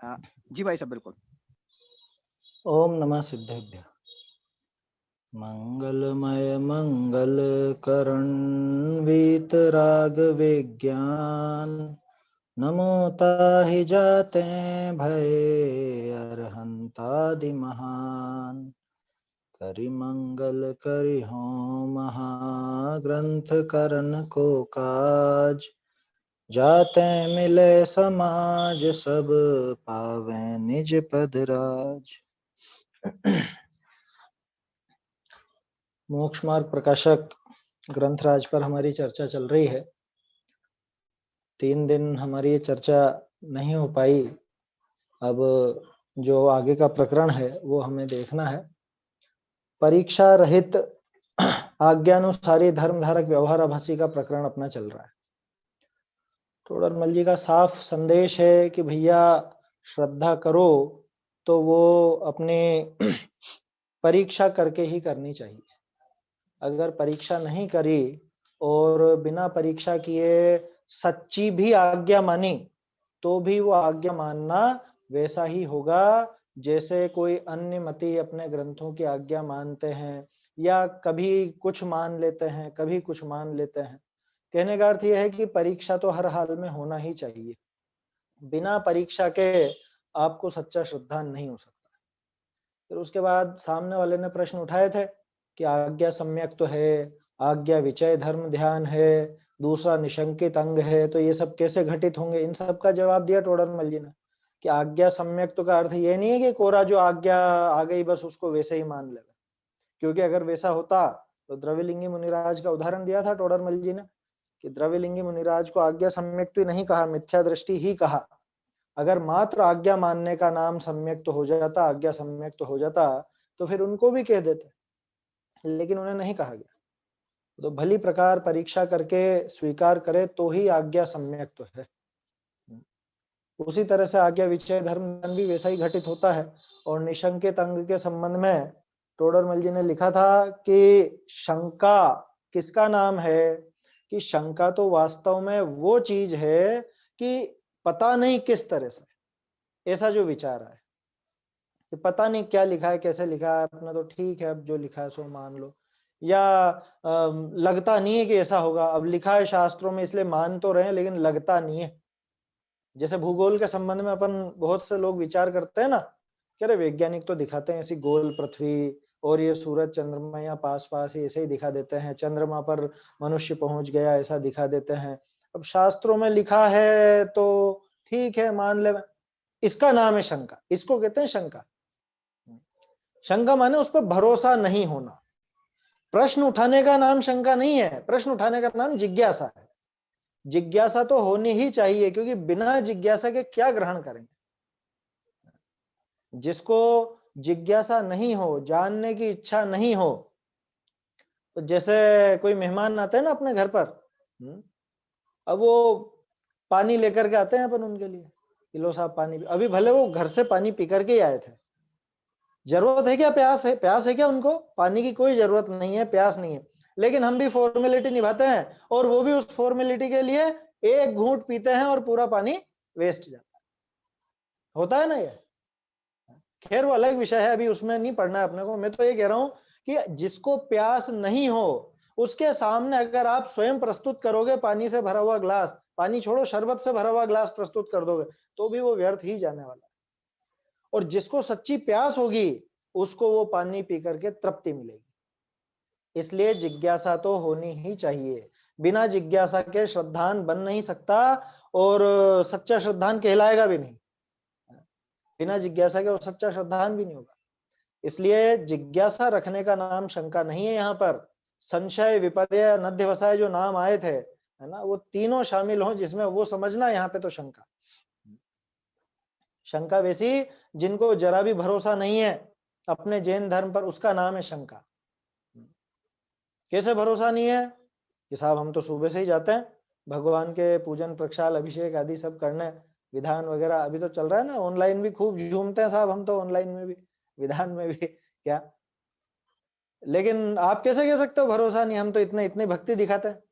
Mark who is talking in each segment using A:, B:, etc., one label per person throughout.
A: जी भाई साहब बिल्कुल।
B: ओम नमः सिद्धेभ्य। मंगलमय मंगल करण वीतराग विज्ञान, नमो ताहि जाते भय अरहंतादि महान। करि मंगल करि हो महाग्रंथ करण को काज, जाते मिले समाज सब पावे निज पद राज। मोक्ष मार्ग प्रकाशक ग्रंथराज पर हमारी चर्चा चल रही है। 3 दिन हमारी ये चर्चा नहीं हो पाई। अब जो आगे का प्रकरण है वो हमें देखना है। परीक्षा रहित आज्ञानुसारी धर्मधारक व्यवहाराभासी का प्रकरण अपना चल रहा है। तोडरमल जी का साफ संदेश है कि भैया श्रद्धा करो तो वो अपने परीक्षा करके ही करनी चाहिए। अगर परीक्षा नहीं करी और बिना परीक्षा किए सच्ची भी आज्ञा मानी तो भी वो आज्ञा मानना वैसा ही होगा जैसे कोई अन्य मती अपने ग्रंथों की आज्ञा मानते हैं, या कभी कुछ मान लेते हैं कभी कुछ मान लेते हैं। कहने का अर्थ यह है कि परीक्षा तो हर हाल में होना ही चाहिए। बिना परीक्षा के आपको सच्चा श्रद्धा नहीं हो सकता। फिर उसके बाद सामने वाले ने प्रश्न उठाए थे कि आज्ञा सम्यक तो है, आज्ञा विचय धर्म ध्यान है, दूसरा निशंकित अंग है, तो ये सब कैसे घटित होंगे। इन सब का जवाब दिया टोडरमल जी ने कि आज्ञा सम्यक तो का अर्थ ये नहीं है कि कोरा जो आज्ञा आ गई बस उसको वैसे ही मान लेगा। क्योंकि अगर वैसा होता तो द्रविलिंगी मुनिराज का उदाहरण दिया था टोडरमल जी ने कि द्रविलिंगी मुनिराज को आज्ञा सम्यक तो नहीं कहा, मिथ्या दृष्टि ही कहा। अगर मात्र आज्ञा मानने का नाम सम्यक तो हो जाता, आज्ञा सम्यक तो हो जाता, तो फिर उनको भी कह देते, लेकिन उन्हें नहीं कहा गया। तो भली प्रकार परीक्षा करके स्वीकार करे तो ही आज्ञा सम्यक तो है। उसी तरह से आज्ञा विचय धर्म भी वैसा ही घटित होता है। और निशंकित अंग के संबंध में टोडरमल जी ने लिखा था कि शंका किसका नाम है, कि शंका तो वास्तव में वो चीज है कि पता नहीं किस तरह से, ऐसा जो विचार है कि पता नहीं क्या लिखा है कैसे लिखा है, अपना तो ठीक है अब जो लिखा है सो मान लो, या लगता नहीं है कि ऐसा होगा। अब लिखा है शास्त्रों में इसलिए मान तो रहे हैं लेकिन लगता नहीं है। जैसे भूगोल के संबंध में अपन बहुत से लोग विचार करते हैं ना कि अरे वैज्ञानिक तो दिखाते हैं ऐसी गोल पृथ्वी और ये सूरज चंद्रमा या पास पास ही ऐसे ही दिखा देते हैं, चंद्रमा पर मनुष्य पहुंच गया ऐसा दिखा देते हैं। अब शास्त्रों में लिखा है तो ठीक है मान ले। इसका नाम है शंका, इसको कहते हैं शंका। शंका माने उस पर भरोसा नहीं होना। प्रश्न उठाने का नाम शंका नहीं है, प्रश्न उठाने का नाम जिज्ञासा है। जिज्ञासा तो होनी ही चाहिए क्योंकि बिना जिज्ञासा के क्या ग्रहण करेंगे। जिसको जिज्ञासा नहीं हो, जानने की इच्छा नहीं हो, तो जैसे कोई मेहमान आते हैं ना अपने घर पर, अब वो पानी लेकर के आते हैं अपन उनके लिए, किलो साहब पानी, अभी भले वो घर से पानी पी करके ही आए थे, जरूरत है क्या, प्यास है, प्यास है क्या उनको, पानी की कोई जरूरत नहीं है, प्यास नहीं है, लेकिन हम भी फॉर्मेलिटी निभाते हैं और वो भी उस फॉर्मेलिटी के लिए एक घूंट पीते हैं और पूरा पानी वेस्ट जाता है। होता है ना ये। खैर वो अलग विषय है, अभी उसमें नहीं पढ़ना है अपने को। मैं तो ये कह रहा हूं कि जिसको प्यास नहीं हो उसके सामने अगर आप स्वयं प्रस्तुत करोगे पानी से भरा हुआ ग्लास, पानी छोड़ो शरबत से भरा हुआ ग्लास प्रस्तुत कर दोगे तो भी वो व्यर्थ ही जाने वाला है। और जिसको सच्ची प्यास होगी उसको वो पानी पी करके तृप्ति मिलेगी। इसलिए जिज्ञासा तो होनी ही चाहिए। बिना जिज्ञासा के श्रद्धान बन नहीं सकता और सच्चा श्रद्धान कहलाएगा भी नहीं। बिना जिज्ञासा के वो सच्चा श्रद्धान भी नहीं होगा। इसलिए जिज्ञासा रखने का नाम शंका नहीं है। यहाँ पर संशय विपर्य नध्यवसाय जो नाम आए थे, है ना, वो तीनों शामिल हो जिसमें वो समझना यहाँ पे तो शंका। शंका वैसी जिनको जरा भी भरोसा नहीं है अपने जैन धर्म पर, उसका नाम है शंका। कैसे भरोसा नहीं है कि साहब हम तो सुबह से ही जाते हैं भगवान के पूजन प्रक्षाल अभिषेक आदि सब करने, विधान वगैरह अभी तो चल रहा है ना, ऑनलाइन भी खूब झूमते हैं साहब हम तो, ऑनलाइन में भी विधान में भी क्या, लेकिन आप कैसे कह सकते हो भरोसा नहीं, हम तो इतने इतनी भक्ति दिखाते हैं।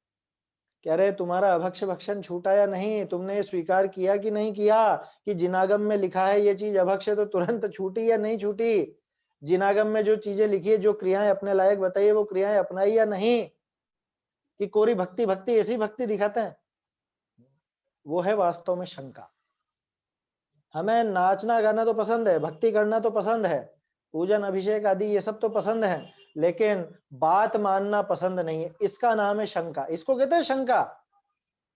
B: कह रहे तुम्हारा अभक्ष्य भक्षण छूटा या नहीं, तुमने स्वीकार किया कि नहीं किया कि जिनागम में लिखा है ये चीज अभक्ष्य, तो तुरंत छूटी या नहीं छूटी? जिनागम में जो चीजें लिखी है, जो क्रियाएं अपने लायक बताइए, वो क्रियाएं अपनाई या नहीं? कि कोरी भक्ति भक्ति ऐसी भक्ति दिखाते हैं? वो है वास्तव में शंका। हमें नाचना गाना तो पसंद है, भक्ति करना तो पसंद है, पूजन अभिषेक आदि ये सब तो पसंद है, लेकिन बात मानना पसंद नहीं है। इसका नाम है शंका, इसको कहते हैं शंका।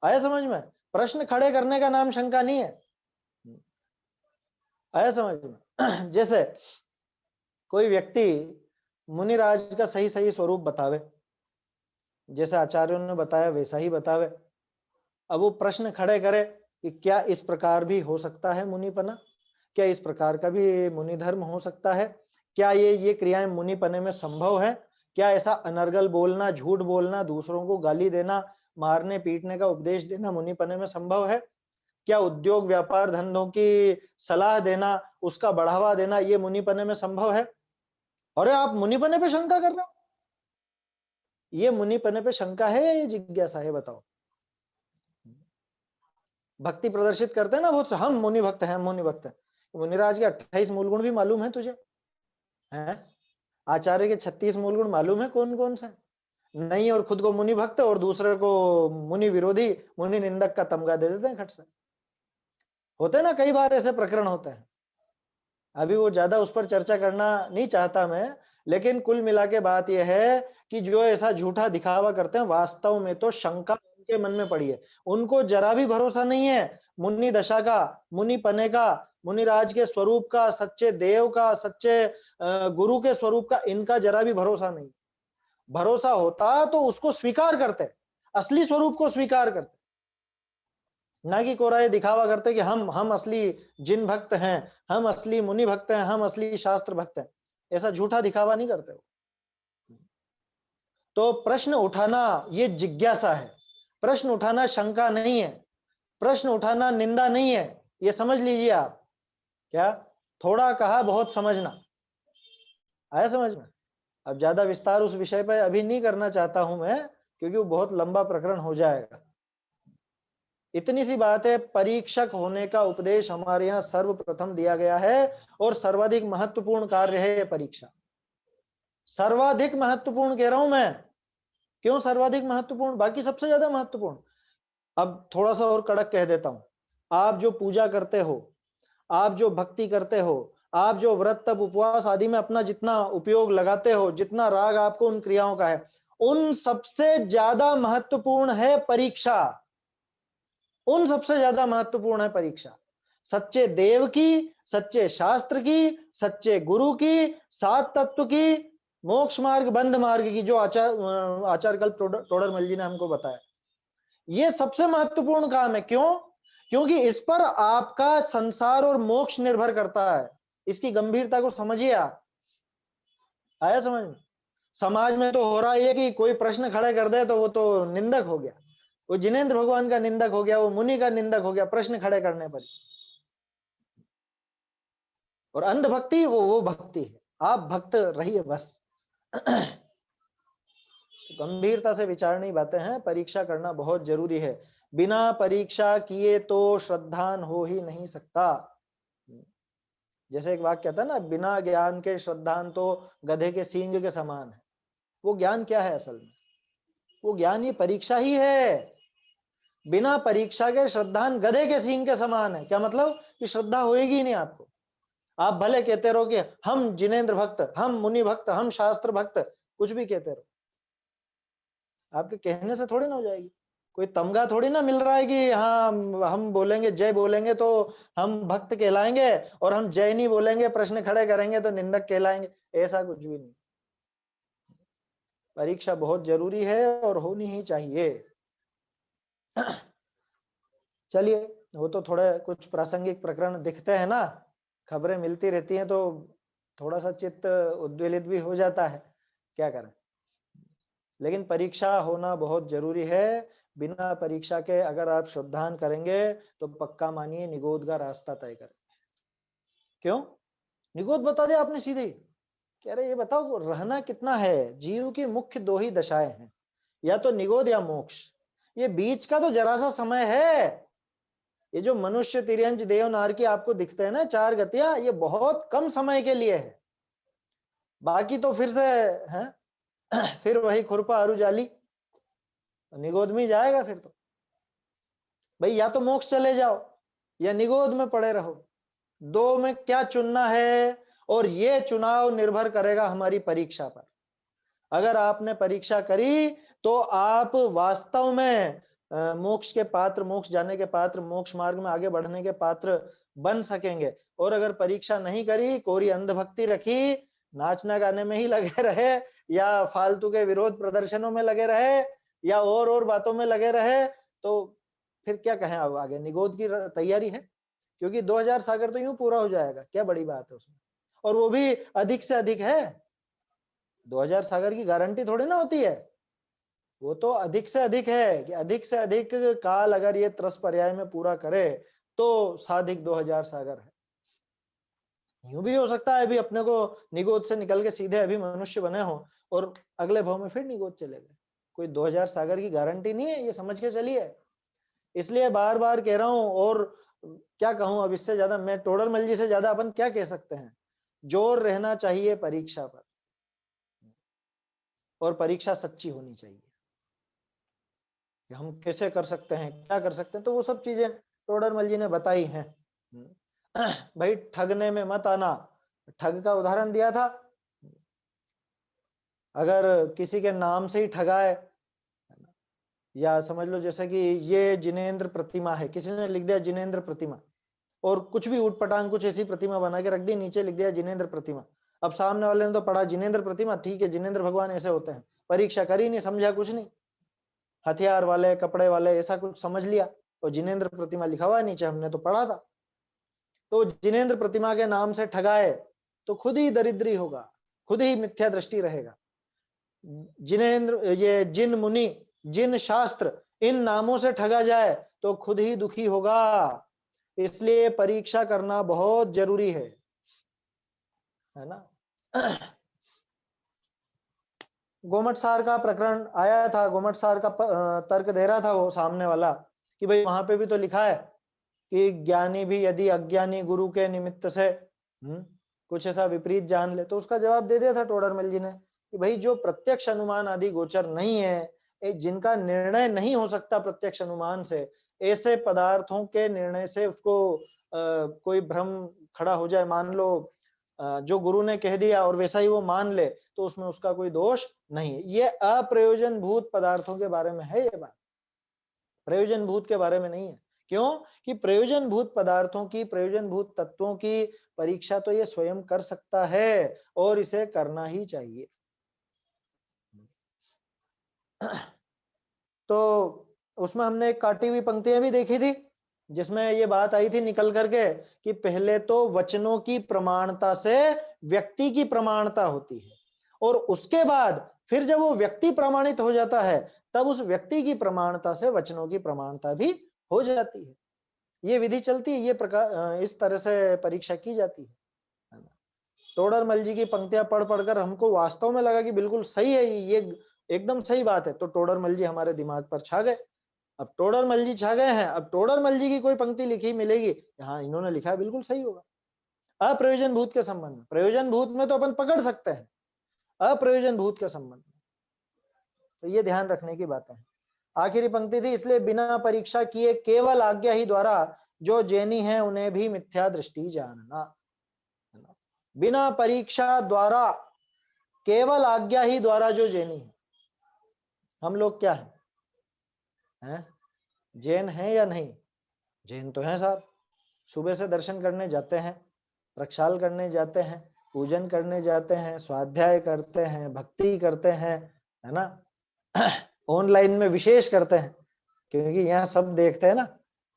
B: आया समझ में? प्रश्न खड़े करने का नाम शंका नहीं है। आया समझ में? जैसे कोई व्यक्ति मुनिराज का सही सही स्वरूप बतावे, जैसे आचार्यों ने बताया वैसा ही बतावे। अब वो प्रश्न खड़े करे कि क्या इस प्रकार भी हो सकता है मुनिपना? क्या इस प्रकार का भी मुनि धर्म हो सकता है? क्या ये क्रियाएं मुनिपने में संभव है? क्या ऐसा अनर्गल बोलना, झूठ बोलना, दूसरों को गाली देना, मारने पीटने का उपदेश देना मुनिपने में संभव है? क्या उद्योग व्यापार धंधों की सलाह देना, उसका बढ़ावा देना, ये मुनिपने में संभव है? अरे आप मुनिपने पे शंका कर रहे हो? ये मुनिपने पे शंका है या ये जिज्ञासा है? बताओ। भक्ति प्रदर्शित करते हैं ना बहुत, हम मुनि भक्त हैं, मुनि भक्त हैं। मुनिराज के 28 मूल गुण भी मालूम है तुझे? हैं? आचार्य के 36 मूल गुण मालूम है कौन कौन से? नहीं, और खुद को मुनि भक्त और दूसरे को मुनि विरोधी, मुनि निंदक का तमगा दे देते हैं खट से। होते ना कई बार ऐसे प्रकरण होते हैं। अभी वो ज्यादा उस पर चर्चा करना नहीं चाहता मैं, लेकिन कुल मिला के बात यह है कि जो ऐसा झूठा दिखावा करते हैं, वास्तव में तो शंका उनके मन में पड़ी है। उनको जरा भी भरोसा नहीं है मुनि दशा का, मुनि पने का, मुनिराज के स्वरूप का, सच्चे देव का, सच्चे गुरु के स्वरूप का, इनका जरा भी भरोसा नहीं। भरोसा होता तो उसको स्वीकार करते, असली स्वरूप को स्वीकार करते, ना कि कोराए दिखावा करते कि हम असली जिन भक्त हैं, हम असली मुनि भक्त हैं, हम असली शास्त्र भक्त हैं। ऐसा झूठा दिखावा नहीं करते वो। तो प्रश्न उठाना ये जिज्ञासा है, प्रश्न उठाना शंका नहीं है, प्रश्न उठाना निंदा नहीं है, ये समझ लीजिए आप। क्या? थोड़ा कहा बहुत समझना। आया समझ में? अब ज्यादा विस्तार उस विषय पर अभी नहीं करना चाहता हूं मैं, क्योंकि वो बहुत लंबा प्रकरण हो जाएगा। इतनी सी बात है, परीक्षक होने का उपदेश हमारे यहाँ सर्वप्रथम दिया गया है, और सर्वाधिक महत्वपूर्ण कार्य है ये परीक्षा। सर्वाधिक महत्वपूर्ण कह रहा हूं मैं। क्यों सर्वाधिक महत्वपूर्ण? बाकी सबसे ज्यादा महत्वपूर्ण। अब थोड़ा सा और कड़क कह देता हूं, आप जो पूजा करते हो, आप जो भक्ति करते हो, आप जो व्रत तप उपवास आदि में अपना जितना उपयोग लगाते हो, जितना राग आपको उन क्रियाओं का है, उन सबसे ज्यादा महत्वपूर्ण है परीक्षा। उन सबसे ज्यादा महत्वपूर्ण है परीक्षा। सच्चे देव की, सच्चे शास्त्र की, सच्चे गुरु की, सात तत्व की, मोक्ष मार्ग बंध मार्ग की, जो आचार्य कल्प टोडरमल जी ने हमको बताया, ये सबसे महत्वपूर्ण काम है। क्यों? क्योंकि इस पर आपका संसार और मोक्ष निर्भर करता है। इसकी गंभीरता को समझिए आप। आया समझ में? समाज में तो हो रहा है कि कोई प्रश्न खड़े कर दे तो वो तो निंदक हो गया, वो जिनेंद्र भगवान का निंदक हो गया, वो मुनि का निंदक हो गया प्रश्न खड़े करने पर। और अंधभक्ति वो भक्ति है। आप भक्त रहिए बस। गंभीरता से विचारनी बातें हैं। परीक्षा करना बहुत जरूरी है। बिना परीक्षा किए तो श्रद्धान हो ही नहीं सकता। जैसे एक वाक्य कहता है ना, बिना ज्ञान के श्रद्धान तो गधे के सींग के समान है। वो ज्ञान क्या है असल में? वो ज्ञान ये परीक्षा ही है। बिना परीक्षा के श्रद्धान गधे के सींग के समान है। क्या मतलब? कि श्रद्धा होएगी ही नहीं आपको। आप भले कहते रहो कि हम जिनेंद्र भक्त, हम मुनि भक्त, हम शास्त्र भक्त, कुछ भी कहते रहो, आपके कहने से थोड़ी ना हो जाएगी। कोई तमगा थोड़ी ना मिल रहा है कि हाँ हम बोलेंगे जय बोलेंगे तो हम भक्त कहलाएंगे, और हम जय नहीं बोलेंगे प्रश्न खड़े करेंगे तो निंदक कहलाएंगे। ऐसा कुछ भी नहीं। परीक्षा बहुत जरूरी है और होनी ही चाहिए। चलिए, वो तो थोड़े कुछ प्रासंगिक प्रकरण दिखते हैं ना, खबरें मिलती रहती हैं तो थोड़ा सा चित्त उद्वेलित भी हो जाता है, क्या करें। लेकिन परीक्षा होना बहुत जरूरी है। बिना परीक्षा के अगर आप श्रद्धान करेंगे तो पक्का मानिए निगोद का रास्ता तय करें। क्यों? निगोद बता दिया आपने सीधे। कह रहे ये बताओ रहना कितना है। जीव की मुख्य दो ही दशाएं हैं, या तो निगोद या मोक्ष। ये बीच का तो जरा सा समय है। ये जो मनुष्य, तिर्यंच, देव, नार की आपको दिखते हैं ना 4 गतियां, ये बहुत कम समय के लिए है। बाकी तो फिर से है फिर वही खुरपा अरु जाली, निगोद में ही जाएगा फिर तो। भाई या तो मोक्ष चले जाओ या निगोद में पड़े रहो, दो में क्या चुनना है? और ये चुनाव निर्भर करेगा हमारी परीक्षा पर। अगर आपने परीक्षा करी तो आप वास्तव में मोक्ष के पात्र, मोक्ष जाने के पात्र, मोक्ष मार्ग में आगे बढ़ने के पात्र बन सकेंगे। और अगर परीक्षा नहीं करी, कोरी अंधभक्ति रखी, नाचना गाने में ही लगे रहे, या फालतू के विरोध प्रदर्शनों में लगे रहे, या और बातों में लगे रहे, तो फिर क्या कहें? अब आगे निगोद की तैयारी है, क्योंकि 2000 सागर तो यूं पूरा हो जाएगा, क्या बड़ी बात है उसमें। और वो भी अधिक से अधिक है, 2000 सागर की गारंटी थोड़ी ना होती है, वो तो अधिक से अधिक है कि अधिक से अधिक काल अगर ये त्रस पर्याय में पूरा करे तो साधिक 2000 सागर है। यूं भी हो सकता है अभी अपने को निगोद से निकल के सीधे अभी मनुष्य बने हो और अगले भाव में फिर निगोद चले गए। कोई 2000 सागर की गारंटी नहीं है, ये समझ के चलिए। इसलिए बार बार कह रहा हूं, और क्या कहूं अब इससे ज्यादा, मैं टोडरमल जी से ज्यादा अपन क्या कह सकते हैं? जोर रहना चाहिए परीक्षा पर, और परीक्षा सच्ची होनी चाहिए। कि हम कैसे कर सकते हैं, क्या कर सकते हैं, तो वो सब चीजें टोडरमल जी ने बताई हैं। भाई ठगने में मत आना, ठग का उदाहरण दिया था। अगर किसी के नाम से ही ठगाए, या समझ लो जैसे कि ये जिनेंद्र प्रतिमा है, किसी ने लिख दिया जिनेंद्र प्रतिमा, और कुछ भी उटपटांग कुछ ऐसी प्रतिमा बना के रख दी, नीचे लिख दिया जिनेंद्र प्रतिमा। अब सामने वाले ने तो पढ़ा जिनेंद्र प्रतिमा, ठीक है जिनेंद्र भगवान ऐसे होते हैं, परीक्षा करी नहीं, समझा कुछ नहीं, हथियार वाले, कपड़े वाले, ऐसा कुछ समझ लिया, और जिनेंद्र प्रतिमा लिखा हुआ है नीचे, हमने तो पढ़ा था। तो जिनेंद्र प्रतिमा के नाम से ठगाए तो खुद ही दरिद्री होगा, खुद ही मिथ्या दृष्टि रहेगा। जिनेंद्र, ये जिन मुनि, जिन शास्त्र, इन नामों से ठगा जाए तो खुद ही दुखी होगा। इसलिए परीक्षा करना बहुत जरूरी है ना। गोमट सार का प्रकरण आया था, गोमट सार का तर्क दे रहा था वो सामने वाला कि भाई वहां पे भी तो लिखा है कि ज्ञानी भी यदि अज्ञानी गुरु के निमित्त से कुछ ऐसा विपरीत जान ले, तो उसका जवाब दे दिया था टोडरमल जी ने कि भाई जो प्रत्यक्ष अनुमान आदि गोचर नहीं है, जिनका निर्णय नहीं हो सकता प्रत्यक्ष अनुमान से, ऐसे पदार्थों के निर्णय से उसको कोई भ्रम खड़ा हो जाए, मान लो जो गुरु ने कह दिया और वैसा ही वो मान ले, तो उसमें उसका कोई दोष नहीं है। ये अप्रयोजन भूत पदार्थों के बारे में है ये बात, प्रयोजन भूत के बारे में नहीं है। क्यों? कि प्रयोजन भूत पदार्थों की, प्रयोजन भूत तत्वों की परीक्षा तो ये स्वयं कर सकता है, और इसे करना ही चाहिए। तो उसमें हमने एक काटी हुई पंक्तियां भी देखी थी, जिसमें ये बात आई थी निकल करके कि पहले तो वचनों की प्रमाणता से व्यक्ति की प्रमाणता होती है, और उसके बाद फिर जब वो व्यक्ति प्रमाणित हो जाता है, तब उस व्यक्ति की प्रमाणता से वचनों की प्रमाणता भी हो जाती है। ये विधि चलती है, ये प्रकार इस तरह से परीक्षा की जाती है। टोडरमल जी की पंक्तियां पढ़ पढ़कर हमको वास्तव में लगा कि बिल्कुल सही है, ये एकदम सही बात है। तो टोडरमल जी हमारे दिमाग पर छा गए। अब टोडरमल जी छा गए हैं, अब टोडरमल जी की कोई पंक्ति लिखी मिलेगी, हाँ इन्होंने लिखा है, बिल्कुल सही होगा। अप्रयोजन भूत के संबंध में, प्रयोजन भूत में तो अपन पकड़ सकते हैं, अप्रयोजन भूत के संबंध में तो ये ध्यान रखने की बात है। आखिरी पंक्ति थी, इसलिए बिना परीक्षा किए केवल आज्ञा ही द्वारा जो जैनी है उन्हें भी मिथ्या दृष्टि जानना। बिना परीक्षा द्वारा, केवल आज्ञा ही द्वारा जो जैनी है, हम लोग क्या हैं? जैन हैं या नहीं? जैन तो हैं साहब, सुबह से दर्शन करने जाते हैं, प्रक्षाल करने जाते हैं, पूजन करने जाते हैं, स्वाध्याय करते हैं, भक्ति करते हैं, है ना। ऑनलाइन में विशेष करते हैं, क्योंकि यहाँ सब देखते हैं ना।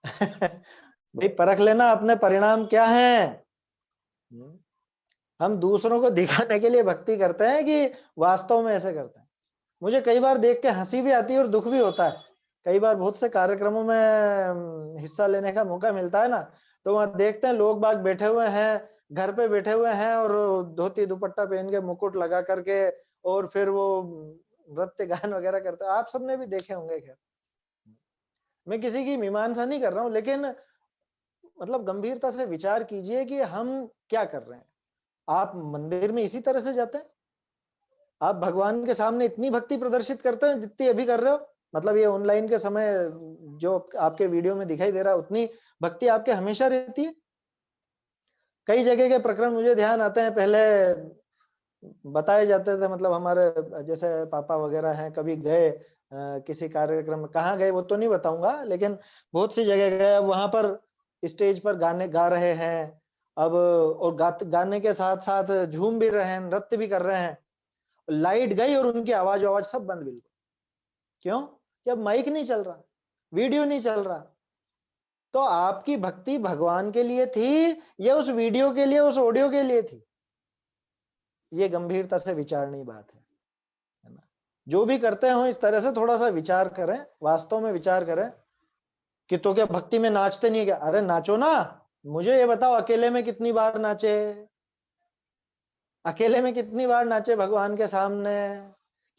B: भाई परख लेना अपने परिणाम क्या हैं। हम दूसरों को दिखाने के लिए भक्ति करते हैं कि वास्तव में ऐसे करते हैं। मुझे कई बार देख के हंसी भी आती है और दुख भी होता है। कई बार बहुत से कार्यक्रमों में हिस्सा लेने का मौका मिलता है ना, तो वहां देखते हैं लोग बाग बैठे हुए हैं, घर पे बैठे हुए हैं, और धोती दुपट्टा पहन के, मुकुट लगा करके, और फिर वो नृत्य गान वगैरह करते हैं। आप सबने भी देखे होंगे खैर। मैं किसी की मीमांसा नहीं कर रहा हूं, लेकिन मतलब गंभीरता से विचार कीजिए कि हम क्या कर रहे हैं। आप मंदिर में इसी तरह से जाते हैं? आप भगवान के सामने इतनी भक्ति प्रदर्शित करते हैं जितनी अभी कर रहे हो? मतलब ये ऑनलाइन के समय जो आपके वीडियो में दिखाई दे रहा है, उतनी भक्ति आपके हमेशा रहती है? कई जगह के प्रकरण मुझे ध्यान आते हैं, पहले बताए जाते थे, मतलब हमारे जैसे पापा वगैरह हैं, कभी गए किसी कार्यक्रम में, कहाँ गए वो तो नहीं बताऊंगा, लेकिन बहुत सी जगह गए, वहां पर स्टेज पर गाने गा रहे हैं अब, और गाने के साथ साथ झूम भी रहे हैं, नृत्य भी कर रहे हैं, लाइट गई और उनकी आवाज आवाज सब बंद बिल्कुल। क्यों? कि अब माइक नहीं चल रहा, वीडियो नहीं चल रहा। तो आपकी भक्ति भगवान के लिए थी या उस वीडियो के लिए, उस ऑडियो के लिए थी? ये गंभीरता से विचारनीय बात है ना? जो भी करते हो इस तरह से थोड़ा सा विचार करें, वास्तव में विचार करें कि तो क्या भक्ति में नाचते नहीं है क्या? अरे नाचो ना। मुझे ये बताओ, अकेले में कितनी बार नाचे? अकेले में कितनी बार नाचे भगवान के सामने?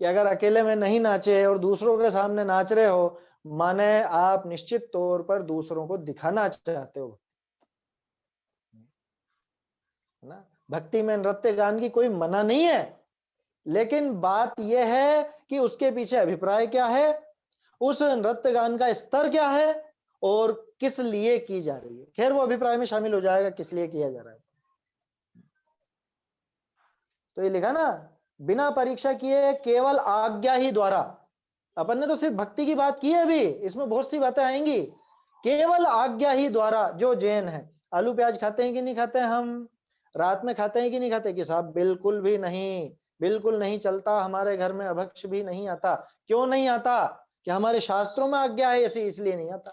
B: कि अगर अकेले में नहीं नाचे और दूसरों के सामने नाच रहे हो, माने आप निश्चित तौर पर दूसरों को दिखाना चाहते हो, है ना? भक्ति में नृत्य गान की कोई मना नहीं है, लेकिन बात यह है कि उसके पीछे अभिप्राय क्या है, उस नृत्य गान का स्तर क्या है, और किस लिए की जा रही है। खैर वो अभिप्राय में शामिल हो जाएगा किस लिए किया जा रहा है। तो ये लिखा ना, बिना परीक्षा किए केवल आज्ञा ही द्वारा। अपन ने तो सिर्फ भक्ति की बात की है, अभी इसमें बहुत सी बातें आएंगी। केवल आज्ञा ही द्वारा जो जैन है, आलू प्याज खाते हैं कि नहीं खाते हैं? हम रात में खाते हैं कि नहीं खाते? कि साहब बिल्कुल भी नहीं, बिल्कुल नहीं चलता हमारे घर में, अभक्ष भी नहीं आता। क्यों नहीं आता? कि हमारे शास्त्रों में आज्ञा है ऐसी, इसलिए नहीं आता।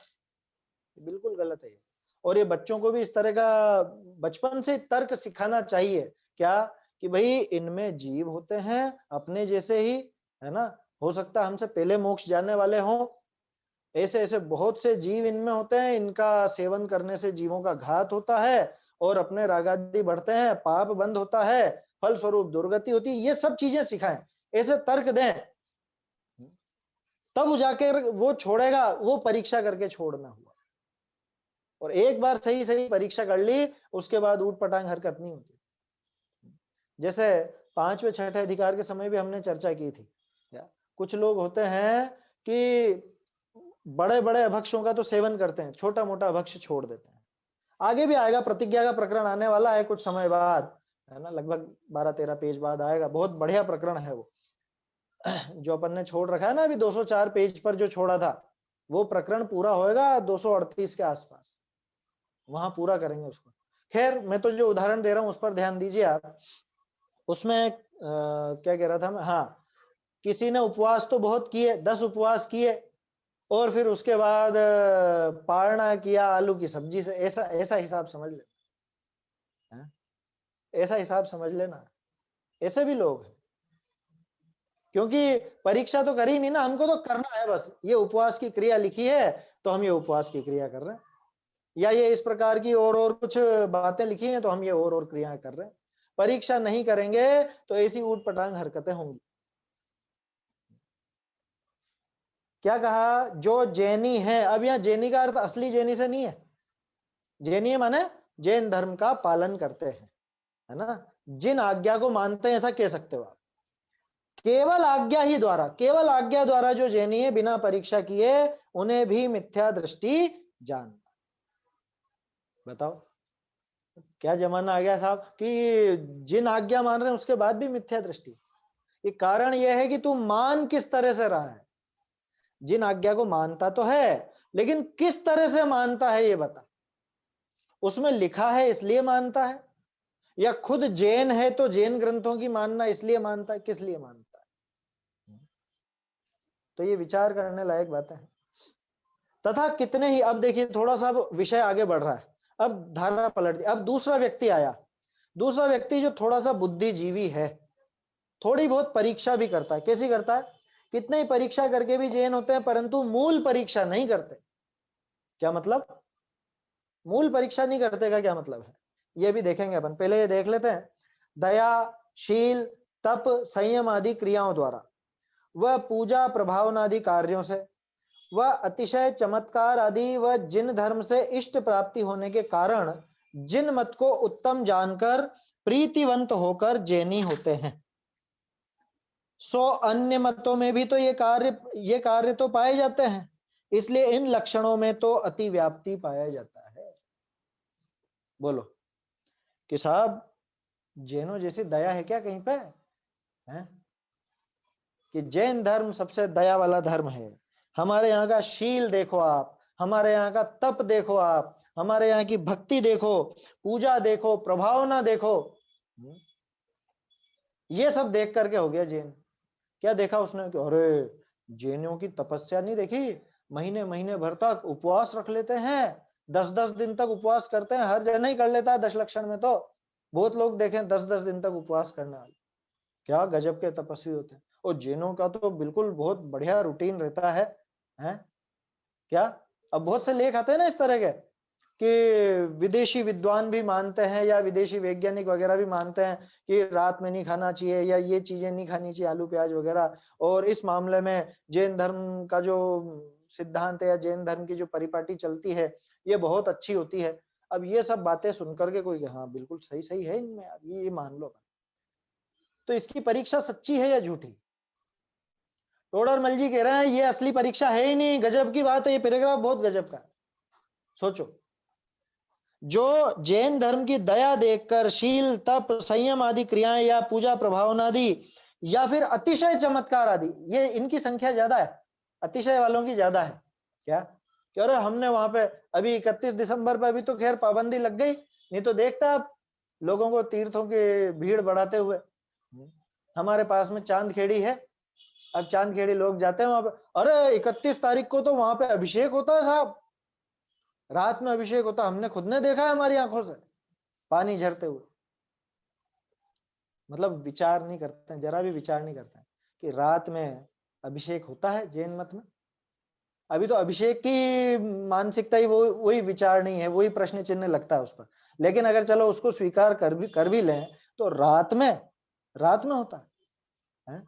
B: बिल्कुल गलत है। और ये बच्चों को भी इस तरह का बचपन से तर्क सिखाना चाहिए, क्या? कि भाई इनमें जीव होते हैं अपने जैसे ही, है ना? हो सकता है हमसे पहले मोक्ष जाने वाले हों, ऐसे ऐसे बहुत से जीव इनमें होते हैं, इनका सेवन करने से जीवों का घात होता है और अपने रागादि बढ़ते हैं, पाप बंद होता है, फल स्वरूप दुर्गति होती है। ये सब चीजें सिखाएं, ऐसे तर्क दें, तब जाकर वो छोड़ेगा। वो परीक्षा करके छोड़ना हुआ, और एक बार सही सही परीक्षा कर ली, उसके बाद ऊट पटांग हरकत नहीं होती। जैसे पांचवें छठे अधिकार के समय भी हमने चर्चा की थी, क्या कुछ लोग होते हैं कि बड़े बड़े अभक्षों का तो सेवन करते हैं, छोटा मोटा अभक्ष छोड़ देते हैं। आगे भी आएगा, प्रतिज्ञा का प्रकरण आने वाला है कुछ समय बाद, है ना? लगभग 12-13 पेज बाद आएगा, बहुत बढ़िया प्रकरण है वो जो अपन ने छोड़ रखा है ना अभी 204 पेज पर जो छोड़ा था, वो प्रकरण पूरा होएगा 238 के आसपास, वहां पूरा करेंगे उसको। खैर मैं तो जो उदाहरण दे रहा हूं उस पर ध्यान दीजिए आप। उसमें क्या कह रहा था मैं, हाँ, किसी ने उपवास तो बहुत किए, 10 उपवास किए, और फिर उसके बाद पारणा किया आलू की सब्जी से। ऐसा ऐसा हिसाब समझ लेना, ऐसा हिसाब समझ लेना। ऐसे भी लोग हैं, क्योंकि परीक्षा तो करी नहीं ना, हमको तो करना है बस। ये उपवास की क्रिया लिखी है तो हम ये उपवास की क्रिया कर रहे हैं, या ये इस प्रकार की और कुछ बातें लिखी हैं तो हम ये और क्रियाएं कर रहे हैं। परीक्षा नहीं करेंगे तो ऐसी ऊट पटांग हरकतें होंगी। क्या कहा? जो जैनी है, अब यहाँ जैनी का अर्थ असली जैनी से नहीं है। जैनी माने जैन धर्म का पालन करते हैं, है ना? जिन आज्ञा को मानते हैं, ऐसा कह सकते हो आप। केवल आज्ञा ही द्वारा, केवल आज्ञा द्वारा जो जैनी है, बिना परीक्षा किए, उन्हें भी मिथ्या दृष्टि जानना। बताओ क्या जमाना आ गया साहब कि जिन आज्ञा मान रहे हैं उसके बाद भी मिथ्या दृष्टि। ये कारण यह है कि तू मान किस तरह से रहा है। जिन आज्ञा को मानता तो है, लेकिन किस तरह से मानता है ये बता। उसमें लिखा है इसलिए मानता है, या खुद जैन है तो जैन ग्रंथों की मानना इसलिए मानता है, किस लिए मानता है? तो ये विचार करने लायक बातें हैं। तथा कितने ही, अब देखिए थोड़ा सा विषय आगे बढ़ रहा है, अब धारा पलट दी। अब दूसरा व्यक्ति आया, दूसरा व्यक्ति जो थोड़ा सा बुद्धिजीवी है, थोड़ी बहुत परीक्षा भी करता है। कैसी करता है? कितने ही परीक्षा करके भी जैन होते हैं, परंतु मूल परीक्षा नहीं करते। क्या मतलब? मूल परीक्षा नहीं करते का क्या मतलब है, ये भी देखेंगे अपन। पहले ये देख लेते हैं। दया, शील, तप, संयम आदि क्रियाओं द्वारा वह पूजा प्रभावनादि कार्यों से वह अतिशय चमत्कार आदि व जिन धर्म से इष्ट प्राप्ति होने के कारण जिन मत को उत्तम जानकर प्रीतिवंत होकर जैनी होते हैं, सो अन्य मतों में भी तो ये कार्य तो पाए जाते हैं, इसलिए इन लक्षणों में तो अति व्याप्ति पाया जाता है। बोलो कि साहब जैनों जैसी दया है क्या कहीं पे? है कि जैन धर्म सबसे दया वाला धर्म है। हमारे यहाँ का शील देखो आप, हमारे यहाँ का तप देखो आप, हमारे यहाँ की भक्ति देखो, पूजा देखो, प्रभावना देखो। ये सब देख करके हो गया जैन। क्या देखा उसने कि अरे जैनियों की तपस्या नहीं देखी, महीने महीने भर तक उपवास रख लेते हैं, 10-10 दिन तक उपवास करते हैं, हर जन ही कर लेता है 10 लक्षण में, तो बहुत लोग देखें 10-10 दिन तक उपवास करने वाले, क्या गजब के तपस्वी होते हैं। और जैनों का तो बिल्कुल बहुत बढ़िया रूटीन रहता है, हैं? क्या अब बहुत से लेख आते हैं ना इस तरह के कि विदेशी विद्वान भी मानते हैं या विदेशी वैज्ञानिक वगैरह भी मानते हैं कि रात में नहीं खाना चाहिए या ये चीजें नहीं खानी चाहिए, आलू प्याज वगैरह। और इस मामले में जैन धर्म का जो सिद्धांत है या जैन धर्म की जो परिपाटी चलती है ये बहुत अच्छी होती है। अब ये सब बातें सुनकर के कोई हाँ बिल्कुल सही सही है इनमें, ये मान लो। तो इसकी परीक्षा सच्ची है या झूठी? टोडरमल जी कह रहे हैं ये असली परीक्षा है ही नहीं। गजब की बात है, ये पैराग्राफ बहुत गजब का है। सोचो, जो जैन धर्म की दया देखकर शील तप संयम आदि क्रियाएं या पूजा प्रभावना आदि या फिर अतिशय चमत्कार आदि, ये इनकी संख्या ज्यादा है, अतिशय वालों की ज्यादा है। क्या कह रहे हमने वहां पे अभी 31 दिसंबर पे, अभी तो खैर पाबंदी लग गई, नहीं तो देखता आप लोगों को तीर्थों की भीड़ बढ़ाते हुए। हमारे पास में चांदखेड़ी है, अब चांदखेड़ी लोग जाते हैं वहां पे, अरे 31 तारीख को तो वहां पे अभिषेक होता है साहब, रात में अभिषेक होता, हमने खुद ने देखा है हमारी आंखों से पानी झरते हुए। मतलब विचार नहीं करते हैं, जरा भी विचार नहीं करते हैं कि रात में अभिषेक होता है जैन मत में। अभी तो अभिषेक की मानसिकता ही वही विचार नहीं है, वही प्रश्न चिन्ह लगता है उस पर। लेकिन अगर चलो उसको स्वीकार कर भी लें तो रात में होता है?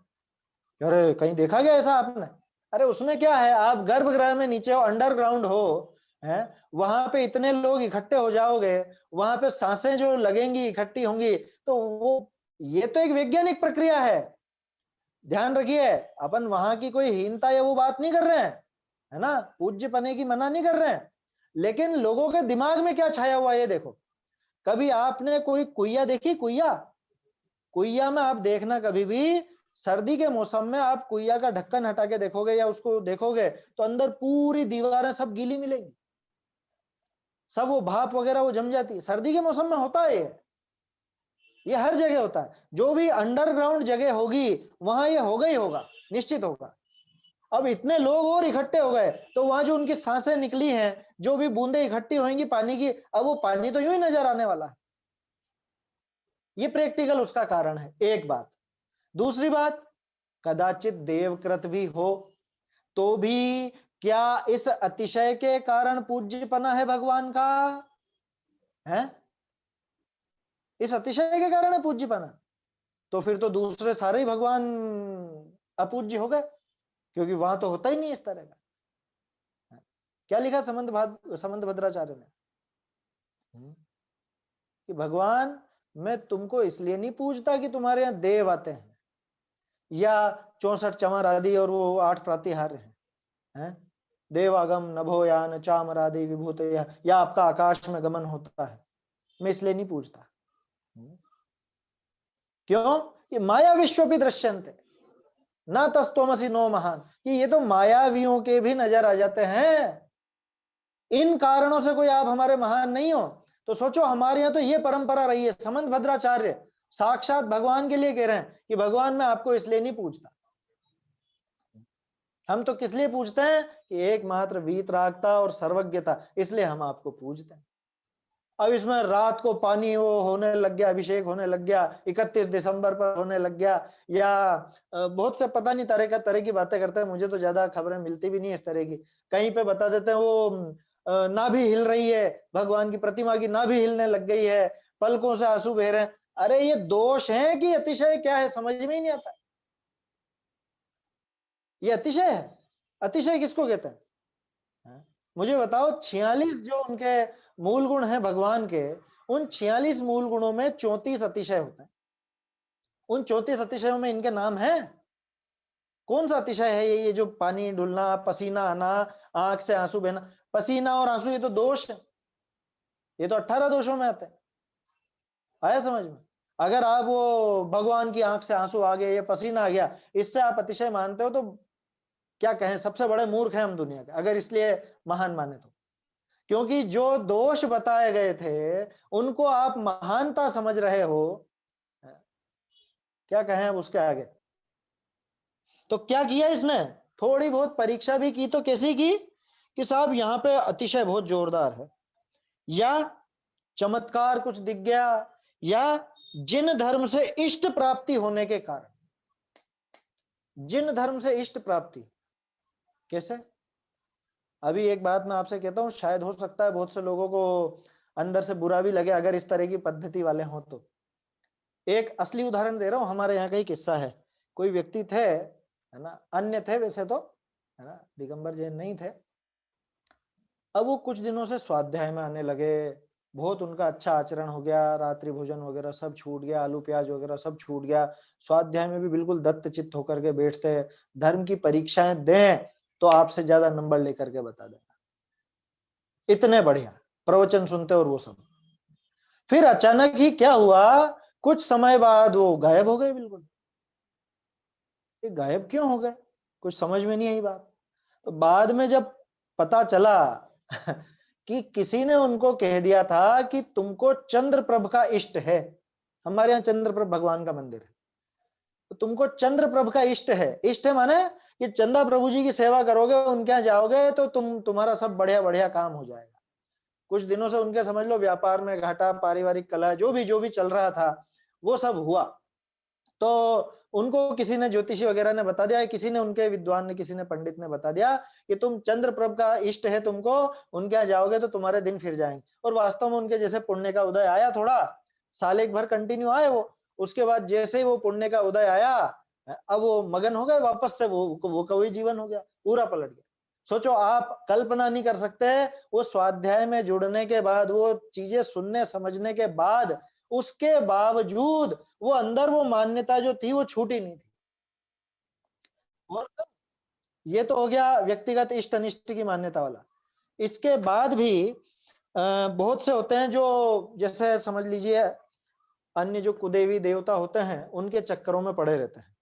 B: अरे कहीं देखा गया ऐसा आपने? अरे उसमें क्या है, आप गर्भगृह में नीचे हो, अंडरग्राउंड हो, हैं, वहां पे इतने लोग इकट्ठे हो जाओगे, वहां पे सांसें जो लगेंगी इकट्ठी होंगी, तो वो ये तो एक वैज्ञानिक प्रक्रिया है। ध्यान रखिए, अपन वहां की कोई हीनता या वो बात नहीं कर रहे हैं, है ना, पूज्य पने की मना नहीं कर रहे हैं, लेकिन लोगों के दिमाग में क्या छाया हुआ है ये देखो। कभी आपने कोई कुइया देखी? कुइया में आप देखना, कभी भी सर्दी के मौसम में आप कुइया का ढक्कन हटा के देखोगे या उसको देखोगे तो अंदर पूरी दीवारें सब गीली मिलेंगी, सब वो भाप वगैरह वो जम जाती है। सर्दी के मौसम में होता है ये हर जगह होता है। जो भी अंडरग्राउंड जगह होगी वहां ये होगा ही होगा, निश्चित होगा। अब इतने लोग और इकट्ठे हो गए तो वहां जो उनकी सांसें निकली हैं, जो भी बूंदें इकट्ठी होंगी पानी की, अब वो पानी तो यूं ही नजर आने वाला है। ये प्रैक्टिकल उसका कारण है, एक बात। दूसरी बात, कदाचित देवकृत भी हो तो भी क्या इस अतिशय के कारण पूज्यपना है भगवान का? है इस अतिशय के कारण है पूज्यपना, तो फिर तो दूसरे सारे ही भगवान अपूज्य हो गए, क्योंकि वहां तो होता ही नहीं इस तरह का। क्या लिखा समंत भद्राचार्य ने कि भगवान मैं तुमको इसलिए नहीं पूजता कि तुम्हारे यहाँ देव आते हैं या 64 चमर आदि और वो 8 प्रातिहार्य हैं, देवागम नभोयान चामर आदि विभूत, या आपका आकाश में गमन होता है, मैं इसलिए नहीं पूजता। क्यों? ये माया विश्वपि दृश्यन्ते न तस्तोमसि नो महान, कि ये तो मायावियों के भी नजर आ जाते हैं। इन कारणों से कोई आप हमारे महान नहीं हो। तो सोचो हमारे यहाँ तो ये परंपरा रही है। समंत भद्राचार्य साक्षात भगवान के लिए कह रहे हैं कि भगवान मैं आपको इसलिए नहीं पूजता, हम तो किस लिए पूजते हैं कि एकमात्र वीतरागता और सर्वज्ञता, इसलिए हम आपको पूजते हैं। अब इसमें रात को पानी वो होने लग गया, अभिषेक होने लग गया, 31 दिसंबर पर होने लग गया, या बहुत से पता नहीं तरह की बातें करते हैं। मुझे तो ज्यादा खबरें मिलती भी नहीं इस तरह की। कहीं पे बता देते हैं वो नाभि हिल रही है, भगवान की प्रतिमा की नाभि हिलने लग गई है, पलकों से आंसू बह रहे हैं। अरे ये दोष है कि अतिशय क्या है, समझ में ही नहीं आता। ये अतिशय है। अतिशय किसको कहते हैं? मुझे बताओ 46 जो उनके मूल गुण हैं भगवान के, उन 46 मूल गुणों में 34 अतिशय होते हैं। उन 34 अतिशयों में इनके नाम हैं? कौन सा अतिशय है ये जो पानी डुलना, पसीना आना, आंख से आंसू बहना? पसीना और आंसू ये तो दोष है, ये तो 18 दोषों में आते हैं। आया समझ में? अगर आप वो भगवान की आंख से आंसू आ गए या पसीना आ गया, इससे आप अतिशय मानते हो, तो क्या कहें, सबसे बड़े मूर्ख हैं हम दुनिया के, अगर इसलिए महान माने तो। क्योंकि जो दोष बताए गए थे उनको आप महानता समझ रहे हो, क्या कहें अब उसके आगे। तो क्या किया इसने, थोड़ी बहुत परीक्षा भी की, तो कैसी की कि साहब यहाँ पे अतिशय बहुत जोरदार है, या चमत्कार कुछ दिख गया, या जिन धर्म से इष्ट प्राप्ति होने के कारण, जिन धर्म से इष्ट प्राप्ति कैसे। अभी एक बात मैं आपसे कहता हूं, शायद हो सकता है बहुत से लोगों को अंदर से बुरा भी लगे अगर इस तरह की पद्धति वाले हों तो। एक असली उदाहरण दे रहा हूं, हमारे यहाँ का ही किस्सा है। कोई व्यक्ति थे, है ना, अन्य थे वैसे तो, है ना, दिगंबर जैन नहीं थे। अब वो कुछ दिनों से स्वाध्याय में आने लगे, बहुत उनका अच्छा आचरण हो गया, रात्रि भोजन वगैरह सब छूट गया, आलू प्याज वगैरह सब छूट गया, स्वाध्याय में भी बिल्कुल दत्त चित्त होकर के बैठते, धर्म की परीक्षाएं दें तो आपसे ज्यादा नंबर लेकर के बता देना, इतने बढ़िया प्रवचन सुनते और वो सब। फिर अचानक ही क्या हुआ, कुछ समय बाद वो गायब हो गए बिल्कुल। ये गायब क्यों हो गए, कुछ समझ में नहीं आई बात। तो बाद में जब पता चला कि किसी ने उनको कह दिया था कि तुमको चंद्रप्रभ का इष्ट है, हमारे यहाँ चंद्रप्रभ भगवान का मंदिर है, तो तुमको चंद्रप्रभ का इष्ट है। इष्ट है माने कि चंदा प्रभु जी की सेवा करोगे, उनके यहाँ जाओगे तो तुम्हारा सब बढ़िया बढ़िया काम हो जाएगा। कुछ दिनों से उनके समझ लो व्यापार में घाटा, पारिवारिक कलह, जो भी चल रहा था वो सब हुआ। तो उनको किसी ने, ज्योतिषी वगैरह ने बता दिया, किसी ने, उनके विद्वान ने, किसी ने, पंडित ने बता दिया कि तुम चंद्रप्रभ का इष्ट है तुमको, उनके यहाँ जाओगे तो तुम्हारे दिन फिर जाएंगे। और वास्तव में उनके जैसे पुण्य का उदय आया, थोड़ा साल एक भर कंटिन्यू आए वो, उसके बाद जैसे ही वो पुण्य का उदय आया, अब वो मगन हो गए वापस से, वो कोई जीवन हो गया, पूरा पलट गया। सोचो, आप कल्पना नहीं कर सकते, वो स्वाध्याय में जुड़ने के बाद, वो चीजें सुनने समझने के बाद, उसके बावजूद वो अंदर वो मान्यता जो थी वो छूटी नहीं थी। और ये तो हो गया व्यक्तिगत इष्ट अनिष्ट की मान्यता वाला। इसके बाद भी बहुत से होते हैं जो, जैसे समझ लीजिए अन्य जो कुदेवी देवता होते हैं उनके चक्करों में पड़े रहते हैं।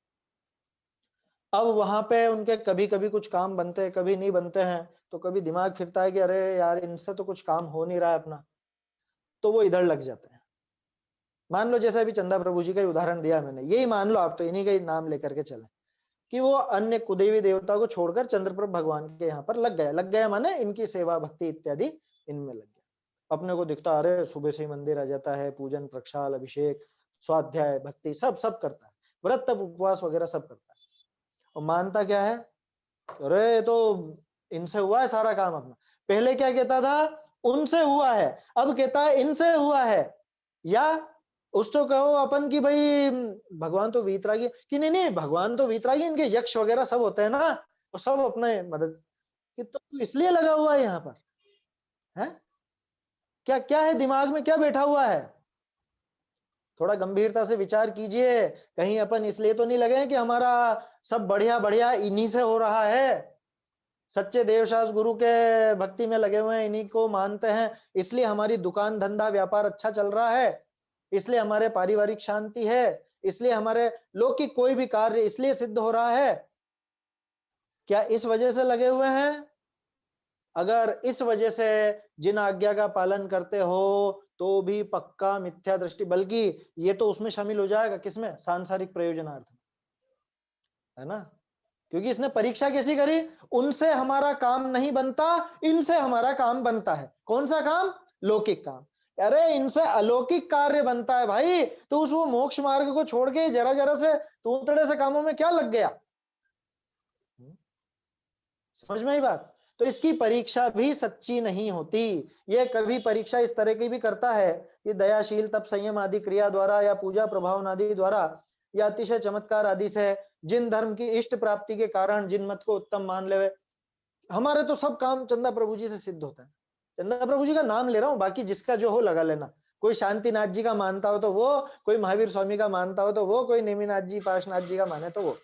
B: अब वहां पे उनके कभी कभी कुछ काम बनते हैं, कभी नहीं बनते हैं, तो कभी दिमाग फिरता है कि अरे यार इनसे तो कुछ काम हो नहीं रहा है अपना, तो वो इधर लग जाते हैं। मान लो जैसे अभी चंदा प्रभु जी का ही उदाहरण दिया मैंने, यही मान लो आप, तो इन्हीं का ही नाम लेकर के चले कि वो अन्य कुदेवी देवता को छोड़कर चंद्रप्रभ भगवान के यहाँ पर लग गया माने इनकी सेवा भक्ति इत्यादि इनमें लग गया। अपने को दिखता, अरे सुबह से ही मंदिर आ जाता है, पूजन प्रक्षाल अभिषेक स्वाध्याय भक्ति सब सब करता है, व्रत तप उपवास वगैरह सब करता है, और मानता क्या है, अरे तो इनसे हुआ है सारा काम अपना। पहले क्या कहता था, उनसे हुआ है, अब कहता है इनसे हुआ है। या उसको कहो अपन की भाई भगवान तो वीतरागी, कि नहीं नहीं भगवान तो वीतरागी, इनके यक्ष वगैरह सब होते हैं ना, वो सब अपने मदद, कि तो इसलिए लगा हुआ है यहाँ पर है। क्या क्या है दिमाग में, क्या बैठा हुआ है, थोड़ा गंभीरता से विचार कीजिए। कहीं अपन इसलिए तो नहीं लगे कि हमारा सब बढ़िया बढ़िया इन्हीं से हो रहा है, सच्चे देवशास गुरु के भक्ति में लगे हुए हैं, इन्हीं को मानते हैं, इसलिए हमारी दुकान धंधा व्यापार अच्छा चल रहा है, इसलिए हमारे पारिवारिक शांति है, इसलिए हमारे लौकिक कोई भी कार्य इसलिए सिद्ध हो रहा है। क्या इस वजह से लगे हुए हैं? अगर इस वजह से जिन आज्ञा का पालन करते हो तो भी पक्का मिथ्या दृष्टि, बल्कि ये तो उसमें शामिल हो जाएगा, किसमें, सांसारिक प्रयोजनार्थ, है ना। क्योंकि इसने परीक्षा कैसी करी, उनसे हमारा काम नहीं बनता, इनसे हमारा काम बनता है। कौन सा काम, लौकिक काम। अरे इनसे अलौकिक कार्य बनता है भाई, तो उस वो मोक्ष मार्ग को छोड़ के जरा जरा से तूतड़े से कामों में क्या लग गया, समझ में आई बात। तो इसकी परीक्षा भी सच्ची नहीं होती। ये कभी परीक्षा इस तरह की भी करता है कि दयाशील तप संयम आदि क्रिया द्वारा या पूजा प्रभाव आदि द्वारा या अतिशय चमत्कार आदि से जिन धर्म की इष्ट प्राप्ति के कारण जिन मत को उत्तम मान ले, हमारे तो सब काम चंदा प्रभु जी से सिद्ध होता है। चंदा प्रभु जी का नाम ले रहा हूं, बाकी जिसका जो हो लगा लेना। कोई शांतिनाथ जी का मानता हो तो वो, कोई महावीर स्वामी का मानता हो तो वो, कोई नेमिनाथ जी पार्शनाथ जी का माने तो वो।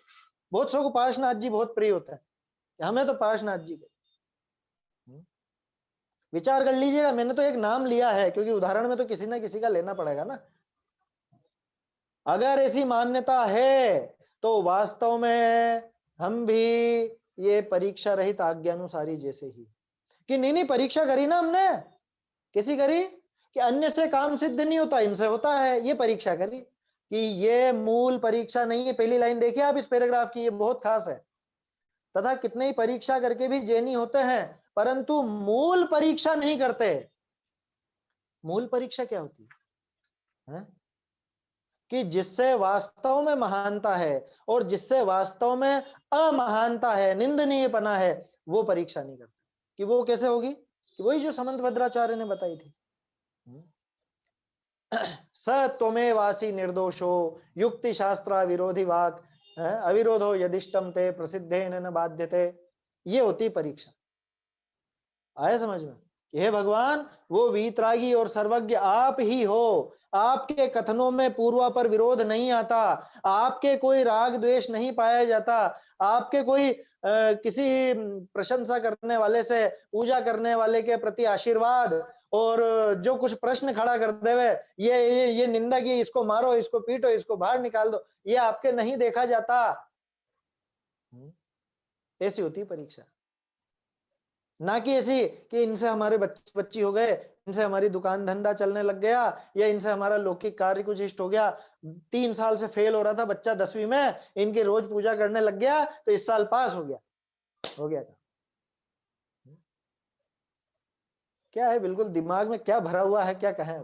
B: बहुत सौ को पार्शनाथ जी बहुत प्रिय होता है, हमें तो पार्शनाथ जी का। विचार कर लीजिएगा, मैंने तो एक नाम लिया है क्योंकि उदाहरण में तो किसी ना किसी का लेना पड़ेगा ना। अगर ऐसी मान्यता है तो वास्तव में हम भी ये परीक्षा रहित आज्ञानुसारी जैसे ही, कि नहीं नहीं परीक्षा करी ना हमने, किसी करी कि अन्य से काम सिद्ध नहीं होता, इनसे होता है, ये परीक्षा करी कि ये मूल परीक्षा नहीं है। पहली लाइन देखिए आप इस पैराग्राफ की, ये बहुत खास है। तथा कितने ही परीक्षा करके भी जैनी होते हैं परंतु मूल परीक्षा नहीं करते। मूल परीक्षा क्या होती है? कि जिससे वास्तव में महानता है और जिससे वास्तव में अमहानता है, निंदनीयपना है, वो परीक्षा नहीं करते। कि वो कैसे होगी? कि वही जो समंत भद्राचार्य ने बताई थी, स त्वमेवासी निर्दोषो युक्ति शास्त्र विरोधी वाक अविरोधो यदिष्टम ते प्रसिद्धेन न बाध्यते। ये होती परीक्षा। आया समझ में? कि हे भगवान, वो वीतरागी और सर्वज्ञ आप ही हो। आपके कथनों में पूर्वा पर विरोध नहीं आता, आपके कोई राग द्वेष नहीं पाया जाता, आपके कोई किसी प्रशंसा करने वाले से, पूजा करने वाले के प्रति आशीर्वाद, और जो कुछ प्रश्न खड़ा कर देवे, ये निंदा की, इसको मारो, इसको पीटो, इसको बाहर निकाल दो, ये आपके नहीं देखा जाता। ऐसी होती परीक्षा। ना कि ऐसी कि इनसे हमारे बच्ची हो गए, इनसे हमारी दुकान धंधा चलने लग गया, या इनसे हमारा लौकिक कार्य कुछ इष्ट हो गया। 3 साल से फेल हो रहा था बच्चा 10वीं में, इनकी रोज पूजा करने लग गया तो इस साल पास हो गया। हो गया था। क्या है, बिल्कुल दिमाग में क्या भरा हुआ है, क्या कहें।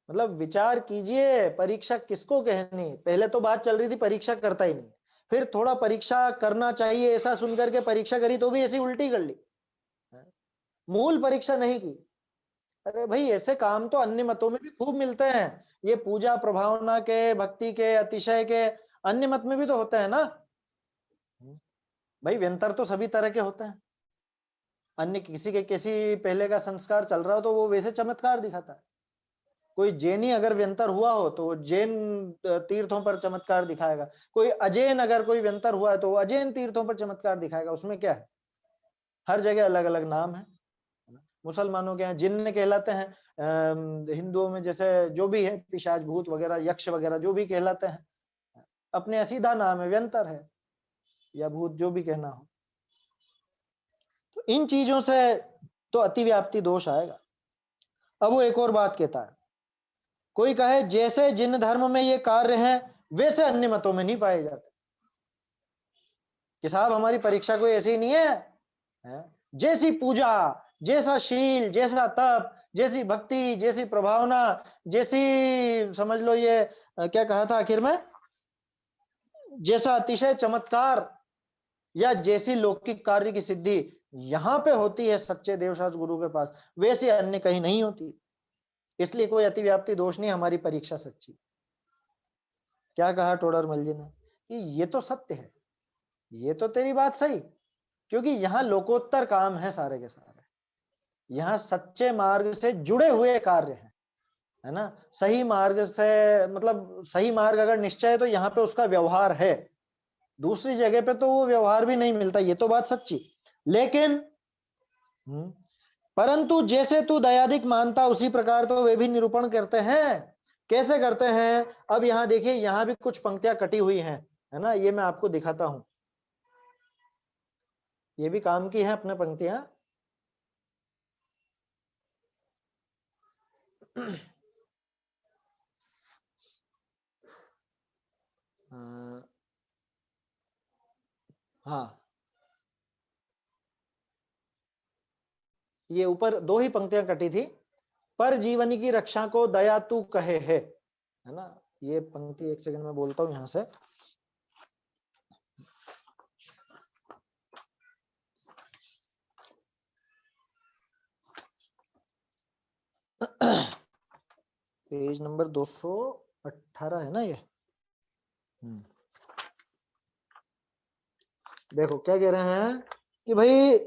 B: मतलब विचार कीजिए, परीक्षा किसको कहनी। पहले तो बात चल रही थी परीक्षा करता ही नहीं, फिर थोड़ा परीक्षा करना चाहिए ऐसा सुनकर के परीक्षा करी तो भी ऐसी उल्टी कर ली, मूल परीक्षा नहीं की। अरे भाई, ऐसे काम तो अन्य मतों में भी खूब मिलते हैं। ये पूजा प्रभावना के, भक्ति के, अतिशय के अन्य मत में भी तो होते हैं ना भाई। व्यंतर तो सभी तरह के होते हैं। अन्य किसी के किसी पहले का संस्कार चल रहा हो तो वो वैसे चमत्कार दिखाता है। कोई जैनी अगर व्यंतर हुआ हो तो वो जैन तीर्थों पर चमत्कार दिखाएगा। कोई अजैन अगर कोई व्यंतर हुआ है तो वो अजैन तीर्थों पर चमत्कार दिखाएगा। उसमें क्या है, हर जगह अलग अलग नाम है। मुसलमानों के यहाँ जिन्न कहलाते हैं, हिंदुओं में जैसे जो भी है पिशाच भूत वगैरह यक्ष वगैरह जो भी कहलाते हैं, अपने असीधा नाम है, व्यंतर है या भूत, जो भी कहना हो। तो इन चीजों से तो अतिव्याप्ति दोष आएगा। अब वो एक और बात कहता है, कोई कहे जैसे जिन धर्म में ये कार्य हैं वैसे अन्य मतों में नहीं पाए जाते। कि साहब हमारी परीक्षा कोई ऐसी नहीं है, जैसी पूजा, जैसा शील, जैसा तप, जैसी भक्ति, जैसी प्रभावना, जैसी समझ लो ये क्या कहा था आखिर में, जैसा अतिशय चमत्कार या जैसी लौकिक कार्य की सिद्धि यहां पे होती है सच्चे देवशास्त्र गुरु के पास, वैसे अन्य कहीं नहीं होती। इसलिए कोई अतिव्याप्ति दोष नहीं, हमारी परीक्षा सच्ची। क्या कहा टोडरमल जी ने कि ये तो सत्य है, ये तो तेरी बात सही, क्योंकि यहाँ लोकोत्तर काम है सारे के सारे, यहाँ सच्चे मार्ग से जुड़े हुए कार्य हैं, है ना। सही मार्ग से मतलब सही मार्ग अगर निश्चय है तो यहाँ पे उसका व्यवहार है, दूसरी जगह पे तो वो व्यवहार भी नहीं मिलता, ये तो बात सच्ची। लेकिन परंतु जैसे तू दयाधिक मानता उसी प्रकार तो वे भी निरूपण करते हैं। कैसे करते हैं? अब यहाँ देखिए, यहाँ भी कुछ पंक्तियां कटी हुई हैं, है ना, ये मैं आपको दिखाता हूं। ये भी काम की है अपने पंक्तियां। हाँ, ये ऊपर 2 ही पंक्तियां कटी थी। पर जीवनी की रक्षा को दया तू कहे है ना। ये पंक्ति 1 सेकंड में बोलता हूं यहां से। पेज नंबर 218 है ना ये। देखो क्या कह रहे हैं कि भाई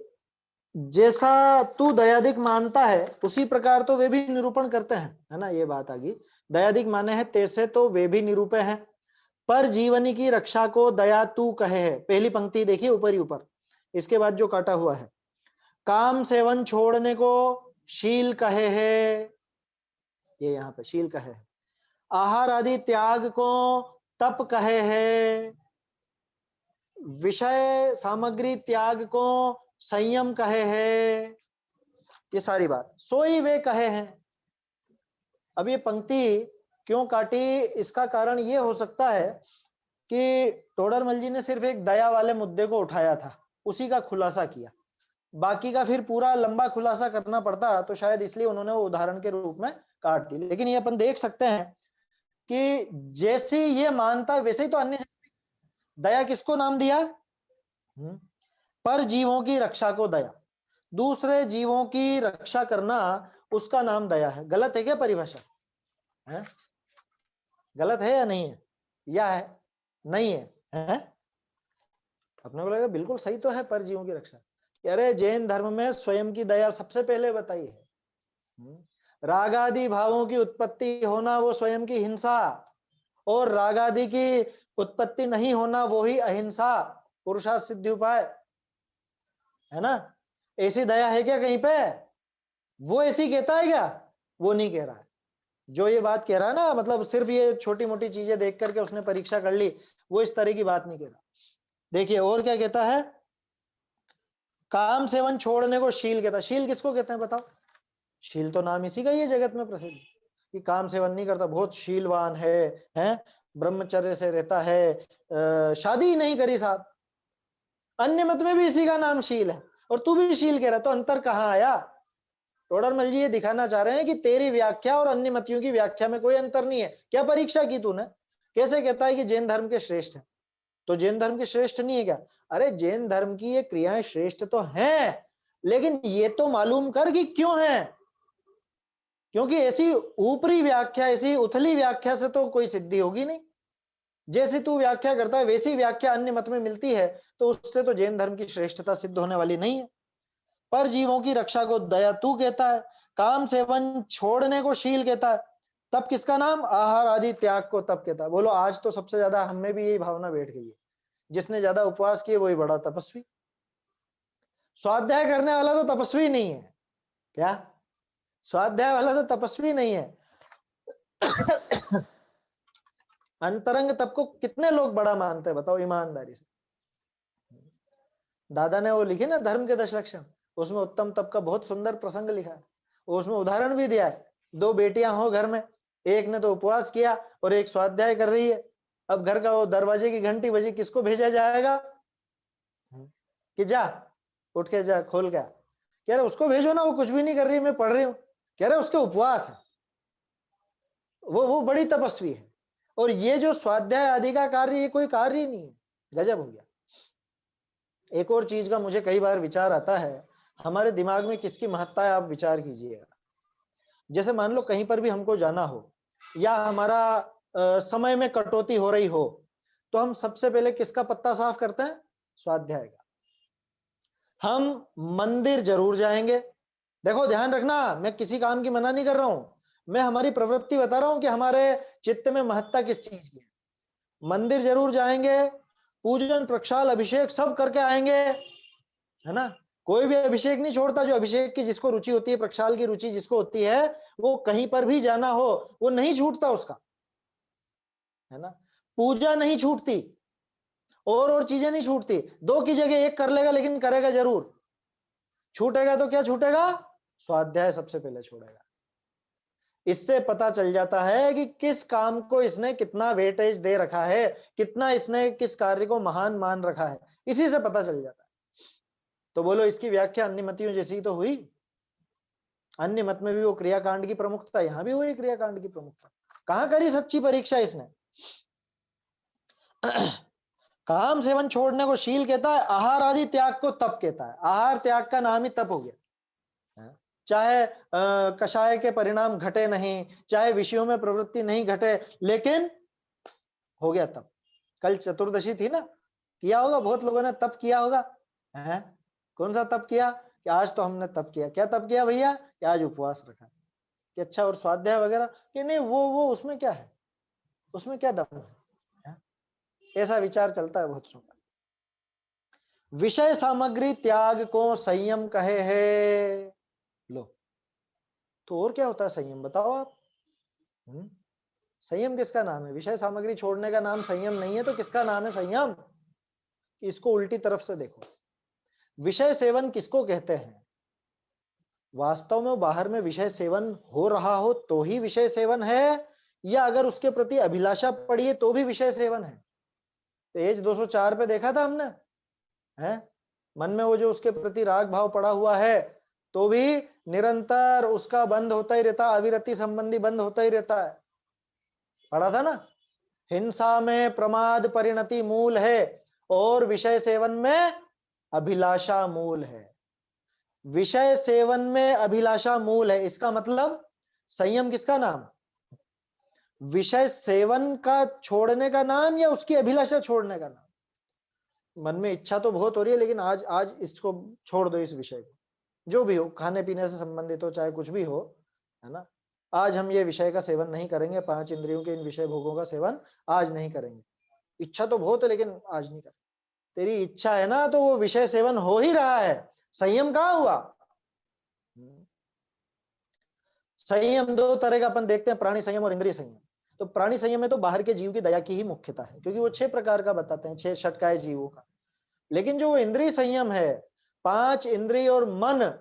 B: जैसा तू दयादिक मानता है उसी प्रकार तो वे भी निरूपण करते हैं, है ना। ये बात आ गई। दयादिक माने हैं तैसे तो वे भी निरूपे हैं। पर जीवनी की रक्षा को दया तू कहे है, पहली पंक्ति देखिए ऊपर ही ऊपर, इसके बाद जो काटा हुआ है, काम सेवन छोड़ने को शील कहे है, ये यहाँ पे शील कहे है। आहार आदि त्याग को तप कहे है। विषय सामग्री त्याग को संयम कहे है। ये सारी बात सोई वे कहे हैं। अब ये पंक्ति क्यों काटी, इसका कारण ये हो सकता है कि तोडरमल जी ने सिर्फ एक दया वाले मुद्दे को उठाया था, उसी का खुलासा किया, बाकी का फिर पूरा लंबा खुलासा करना पड़ता, तो शायद इसलिए उन्होंने वो उदाहरण के रूप में काट दी। लेकिन ये अपन देख सकते हैं कि जैसे ये मानता वैसे ही तो अन्य दया किसको नाम दिया, पर जीवों की रक्षा को दया, दूसरे जीवों की रक्षा करना उसका नाम दया है। गलत है क्या परिभाषा, है गलत है या नहीं है, या है नहीं है, अपने को लगा बिल्कुल सही तो है पर जीवों की रक्षा। अरे जैन धर्म में स्वयं की दया सबसे पहले बताई है। रागादि भावों की उत्पत्ति होना वो स्वयं की हिंसा, और रागादि की उत्पत्ति नहीं होना वो ही अहिंसा, पुरुषार्थ सिद्धि उपाय, है ना। ऐसी दया है क्या कहीं पे, वो ऐसी कहता है क्या, वो नहीं कह रहा है। जो ये बात कह रहा है ना, मतलब सिर्फ ये छोटी मोटी चीजें देख करके उसने परीक्षा कर ली, वो इस तरह की बात नहीं कह रहा। देखिए और क्या कहता है, काम सेवन छोड़ने को शील कहता है। शील किसको कहते हैं बताओ, शील तो नाम इसी का ही है जगत में प्रसिद्ध, कि काम सेवन नहीं करता, बहुत शीलवान है, ब्रह्मचर्य से रहता है, शादी ही नहीं करी साहब। अन्य मत में भी इसी का नाम शील है, और तू भी शील कह रहा, तो अंतर कहां आया। तोडरमल जी ये दिखाना चाह रहे हैं कि तेरी व्याख्या और अन्य मतियों की व्याख्या में कोई अंतर नहीं है। क्या परीक्षा की तूने, कैसे कहता है कि जैन धर्म के श्रेष्ठ है, तो जैन धर्म के श्रेष्ठ नहीं है क्या। अरे जैन धर्म की ये क्रियाएं श्रेष्ठ तो हैं, लेकिन ये तो मालूम कर कि क्यों है, क्योंकि ऐसी ऊपरी व्याख्या, ऐसी उथली व्याख्या से तो कोई सिद्धि होगी नहीं। जैसी तू व्याख्या करता है वैसी व्याख्या अन्य मत में मिलती है, तो उससे तो जैन धर्म की श्रेष्ठता सिद्ध होने वाली नहीं है। पर जीवों की रक्षा को दया तू कहता है, काम सेवन छोड़ने को शील कहता है, तब किसका नाम, आहार आदि त्याग को तप कहता है। बोलो आज तो सबसे ज्यादा हमें भी यही भावना बैठ गई है, जिसने ज्यादा उपवास किए वही बड़ा तपस्वी, स्वाध्याय करने वाला तो तपस्वी नहीं है क्या, स्वाध्याय वाला तो तपस्वी नहीं है। अंतरंग तप को कितने लोग बड़ा मानते हैं बताओ ईमानदारी से। दादा ने वो लिखी ना धर्म के 10 लक्षण, उसमें उत्तम तप का बहुत सुंदर प्रसंग लिखा है, उसमें उदाहरण भी दिया है। 2 बेटियां हो घर में, एक ने तो उपवास किया और एक स्वाध्याय कर रही है। अब घर का वो दरवाजे की घंटी बजी, किसको भेजा जाएगा कि जा उठ के जा खोल के, कह रहे उसको भेजो ना, वो कुछ भी नहीं कर रही, मैं पढ़ रही हूँ। कह रहे उसके उपवास है, वो बड़ी तपस्वी है। और ये जो स्वाध्याय आदि का कार्य, ये कोई कार्य ही नहीं है, गजब हो गया। एक और चीज का मुझे कई बार विचार आता है, हमारे दिमाग में किसकी महत्ता है, आप विचार कीजिएगा। जैसे मान लो कहीं पर भी हमको जाना हो, या हमारा समय में कटौती हो रही हो, तो हम सबसे पहले किसका पत्ता साफ करते हैं, स्वाध्याय का। हम मंदिर जरूर जाएंगे, देखो ध्यान रखना, मैं किसी काम की मना नहीं कर रहा हूं, मैं हमारी प्रवृत्ति बता रहा हूं कि हमारे चित्त में महत्ता किस चीज की है। मंदिर जरूर जाएंगे, पूजन प्रक्षाल अभिषेक सब करके आएंगे, है ना। कोई भी अभिषेक नहीं छोड़ता, जो अभिषेक की जिसको रुचि होती है, प्रक्षाल की रुचि जिसको होती है, वो कहीं पर भी जाना हो वो नहीं छूटता उसका, है ना। पूजा नहीं छूटती, और चीजें नहीं छूटती, 2 की जगह 1 कर लेगा, लेकिन करेगा जरूर। छूटेगा तो क्या छूटेगा, स्वाध्याय सबसे पहले छोड़ेगा। इससे पता चल जाता है कि किस काम को इसने कितना वेटेज दे रखा है, कितना इसने किस कार्य को महान मान रखा है, इसी से पता चल जाता है। तो बोलो इसकी व्याख्या अन्य मतियों जैसी तो हुई, अन्य मत में भी वो क्रियाकांड की प्रमुखता, यहां भी हुई क्रियाकांड की प्रमुखता। कहां करी सच्ची परीक्षा इसने। काम सेवन छोड़ने को शील कहता है, आहार आदि त्याग को तप कहता है। आहार त्याग का नाम ही तप हो गया, चाहे कषाय के परिणाम घटे नहीं, चाहे विषयों में प्रवृत्ति नहीं घटे, लेकिन हो गया तप। कल चतुर्दशी थी ना, किया होगा, बहुत लोगों ने तप किया होगा, है? कौन सा तप किया कि आज तो हमने तप किया। क्या तप किया भैया? कि आज उपवास रखा। कि अच्छा, और स्वाध्याय वगैरह? कि नहीं, वो उसमें क्या है, उसमें क्या दम है? ऐसा विचार चलता है बहुत का। विषय सामग्री त्याग को संयम कहे है। लो, तो और क्या होता है संयम, बताओ आप। संयम किसका नाम है? विषय सामग्री छोड़ने का नाम संयम नहीं है, तो किसका नाम है संयम? इसको उल्टी तरफ से देखो। विषय सेवन किसको कहते हैं? वास्तव में बाहर में विषय सेवन हो रहा हो तो ही विषय सेवन है, या अगर उसके प्रति अभिलाषा पड़ी है तो भी विषय सेवन है? पेज 204 पे देखा था हमने, है? मन में वो जो उसके प्रति राग भाव पड़ा हुआ है तो भी निरंतर उसका बंद होता ही रहता, अविरति संबंधी बंद होता ही रहता है। पढ़ा था ना, हिंसा में प्रमाद परिणति मूल है और विषय सेवन में अभिलाषा मूल है। विषय सेवन में अभिलाषा मूल है, इसका मतलब संयम किसका नाम? विषय सेवन का छोड़ने का नाम या उसकी अभिलाषा छोड़ने का नाम? मन में इच्छा तो बहुत हो रही है, लेकिन आज आज इसको छोड़ दो, इस विषय को, जो भी हो, खाने पीने से संबंधित हो चाहे कुछ भी हो, है ना, आज हम ये विषय का सेवन नहीं करेंगे, 5 इंद्रियों के इन विषय भोगों का सेवन आज नहीं करेंगे। इच्छा तो बहुत है लेकिन आज नहीं करेंगे। तेरी इच्छा है ना, तो वो विषय सेवन हो ही रहा है, संयम कहाँ हुआ? संयम दो तरह का अपन देखते हैं, प्राणी संयम और इंद्रिय संयम। तो प्राणी संयम में तो बाहर के जीव की दया की ही मुख्यता है, क्योंकि वो 6 प्रकार का बताते हैं, 6 षटकाय जीवों का। लेकिन जो वो इंद्रिय संयम है, 5 इंद्रिय और मन,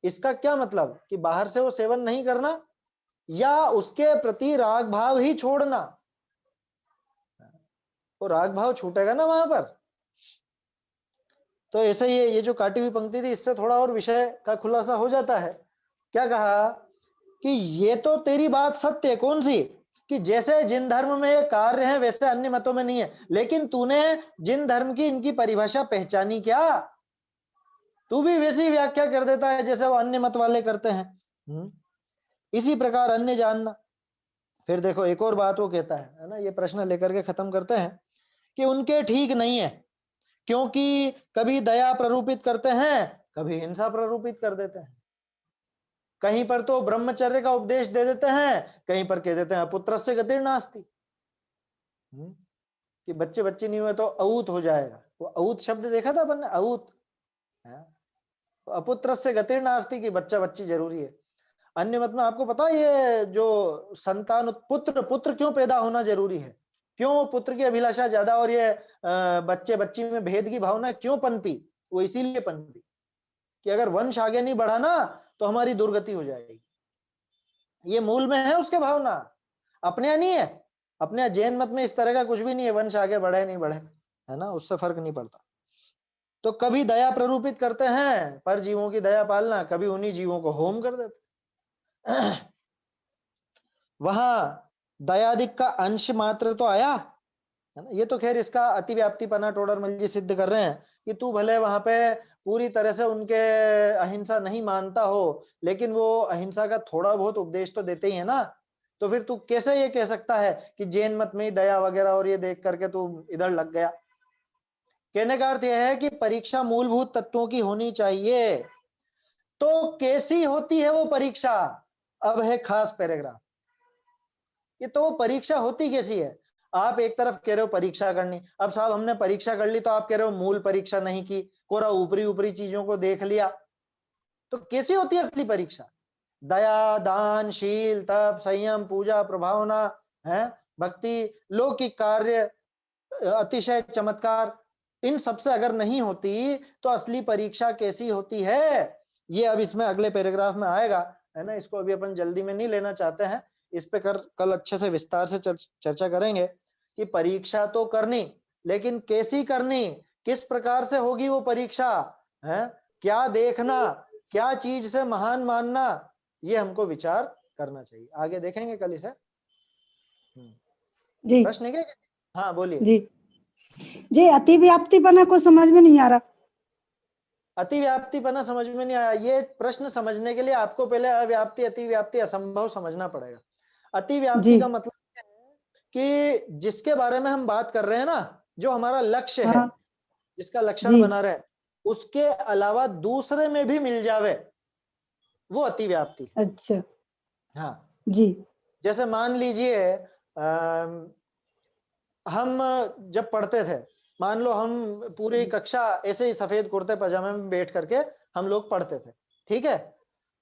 B: इसका क्या मतलब कि बाहर से वो सेवन नहीं करना या उसके प्रति राग भाव ही छोड़ना। वो राग भाव छूटेगा ना वहां पर। तो ऐसे ही ये जो काटी हुई पंक्ति थी, इससे थोड़ा और विषय का खुलासा हो जाता है। क्या कहा कि ये तो तेरी बात सत्य है, कौन सी? कि जैसे जिन धर्म में कार्य है वैसे अन्य मतों में नहीं है, लेकिन तूने जिन धर्म की इनकी परिभाषा पहचानी क्या? तू भी वैसी व्याख्या कर देता है जैसे वो अन्य मत वाले करते हैं। इसी प्रकार अन्य जानना। फिर देखो एक और बात वो कहता है ना, ये प्रश्न लेकर के खत्म करते हैं कि उनके ठीक नहीं है, क्योंकि कभी दया प्ररूपित करते हैं, कभी हिंसा प्ररूपित कर देते हैं। कहीं पर तो ब्रह्मचर्य का उपदेश दे देते हैं, कहीं पर कह देते हैं पुत्रस्य गतिर् नास्ति, कि बच्चे बच्चे नहीं हुए तो अऊत हो जाएगा। वो अऊत शब्द देखा था अपन ने, अऊत, अपुत्रस्य गतिर् नास्ति, की बच्चा बच्ची जरूरी है। अन्य मत में आपको पता है ये जो संतान पुत्र पुत्र क्यों पैदा होना जरूरी है, क्यों पुत्र की अभिलाषा ज्यादा और ये बच्चे बच्ची में भेद की भावना क्यों पनपी? वो इसीलिए पनपी कि अगर वंश आगे नहीं बढ़ा ना तो हमारी दुर्गति हो जाएगी। ये मूल में है उसके भावना, अपने यहाँ नहीं है। अपने यहाँ जैन मत में इस तरह का कुछ भी नहीं है, वंश आगे बढ़े नहीं बढ़े, है ना, उससे फर्क नहीं पड़ता। तो कभी दया प्ररूपित करते हैं, पर जीवों की दया पालना, कभी उन्हीं जीवों को होम कर देते। वहां दयादिक का अंश मात्र तो आया, है ना। ये तो खैर इसका अतिव्याप्तिपना टोडरमल जी सिद्ध कर रहे हैं कि तू भले वहां पे पूरी तरह से उनके अहिंसा नहीं मानता हो, लेकिन वो अहिंसा का थोड़ा बहुत उपदेश तो देते ही है ना। तो फिर तू कैसे ये कह सकता है कि जैन मत में ही दया वगैरह और ये देख करके तू इधर लग गया? कहने का अर्थ यह है कि परीक्षा मूलभूत तत्वों की होनी चाहिए। तो कैसी होती है वो परीक्षा? अब है खास पैराग्राफ। ये तो परीक्षा होती कैसी है? आप एक तरफ कह रहे हो परीक्षा करनी, अब साहब हमने परीक्षा कर ली तो आप कह रहे हो मूल परीक्षा नहीं की, कोरा ऊपरी ऊपरी चीजों को देख लिया। तो कैसी होती है असली परीक्षा? दया, दान, शील, तप, संयम, पूजा, प्रभावना, है, भक्ति, लौकिक कार्य, अतिशय चमत्कार, इन सबसे अगर नहीं होती तो असली परीक्षा कैसी होती है? ये अब इसमें अगले पैराग्राफ में आएगा, है ना। इसको अभी अपन जल्दी में नहीं लेना चाहते हैं, इस पे कल अच्छे से विस्तार से चर्चा करेंगे कि परीक्षा तो करनी, लेकिन कैसी करनी, किस प्रकार से होगी वो परीक्षा, है, क्या देखना, क्या चीज से महान मानना, ये हमको विचार करना चाहिए। आगे देखेंगे कल इसे।
A: जी
B: प्रश्न है क्या? हाँ बोलिए
A: जी। जी अतिव्याप्तिपना को समझ में नहीं आ रहा।
B: अतिव्याप्तिपना समझ में नहीं आया? ये प्रश्न समझने के लिए आपको पहले अव्याप्ति, अतिव्याप्ति, असंभव समझना पड़ेगा। अतिव्याप्ति का मतलब है कि जिसके बारे में हम बात कर रहे हैं ना, जो हमारा लक्ष्य है,
A: हाँ,
B: जिसका लक्षण
A: जी
B: बना रहे, उसके अलावा दूसरे में भी मिल जावे, वो अतिव्याप्ति है।
A: अच्छा
B: हाँ,
A: जी
B: जैसे मान लीजिए अम, हम जब पढ़ते थे, मान लो हम पूरी
A: जी
B: कक्षा ऐसे ही सफेद कुर्ते पजामे में बैठ करके हम लोग पढ़ते थे, ठीक है।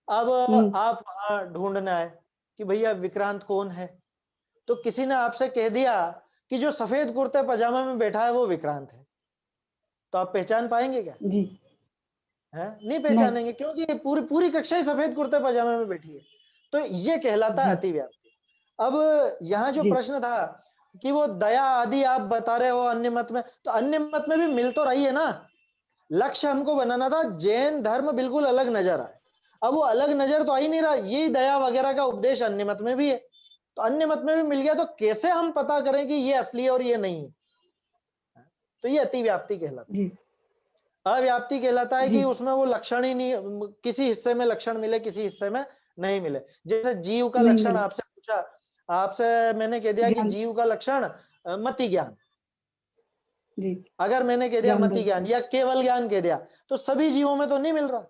B: अब
A: हम्म
B: आप वहां ढूंढने आए कि भैया विक्रांत कौन है, तो किसी ने आपसे कह दिया कि जो सफेद कुर्ते पजामा में बैठा है वो विक्रांत है, तो आप पहचान पाएंगे क्या?
A: जी
B: है नहीं
A: नहीं
B: पहचानेंगे, क्योंकि पूरी पूरी कक्षा ही सफेद कुर्ते पजामे में बैठी है। तो ये कहलाता है
A: जी
B: अतिव्याप्ति। अब यहाँ जो
A: जी
B: प्रश्न था कि वो दया आदि आप बता रहे हो अन्य मत में, तो अन्य मत में भी मिल तो रही है ना। लक्ष्य हमको बनाना था जैन धर्म बिल्कुल अलग नजर आए, अब वो अलग नजर तो आ ही नहीं रहा, यही दया वगैरह का उपदेश अन्य मत में भी है, तो अन्य मत में भी मिल गया, तो कैसे हम पता करें कि ये असली है और ये नहीं है? तो ये अतिव्याप्ति कहलाता
A: जी
B: है। अव्याप्ति कहलाता है
A: जी
B: कि उसमें वो लक्षण ही नहीं, किसी हिस्से में लक्षण मिले, किसी हिस्से में नहीं मिले। जैसे जीव का
A: नहीं
B: लक्षण
A: मिले
B: आपसे पूछा, आपसे मैंने कह दिया कि
A: ज्ञान
B: जीव का लक्षण मति ज्ञान।
A: जी
B: अगर मैंने कह दिया
A: ज्ञान
B: मति ज्ञान
A: दर्शन
B: या केवल ज्ञान कह दिया, तो सभी जीवों में तो नहीं मिल रहा।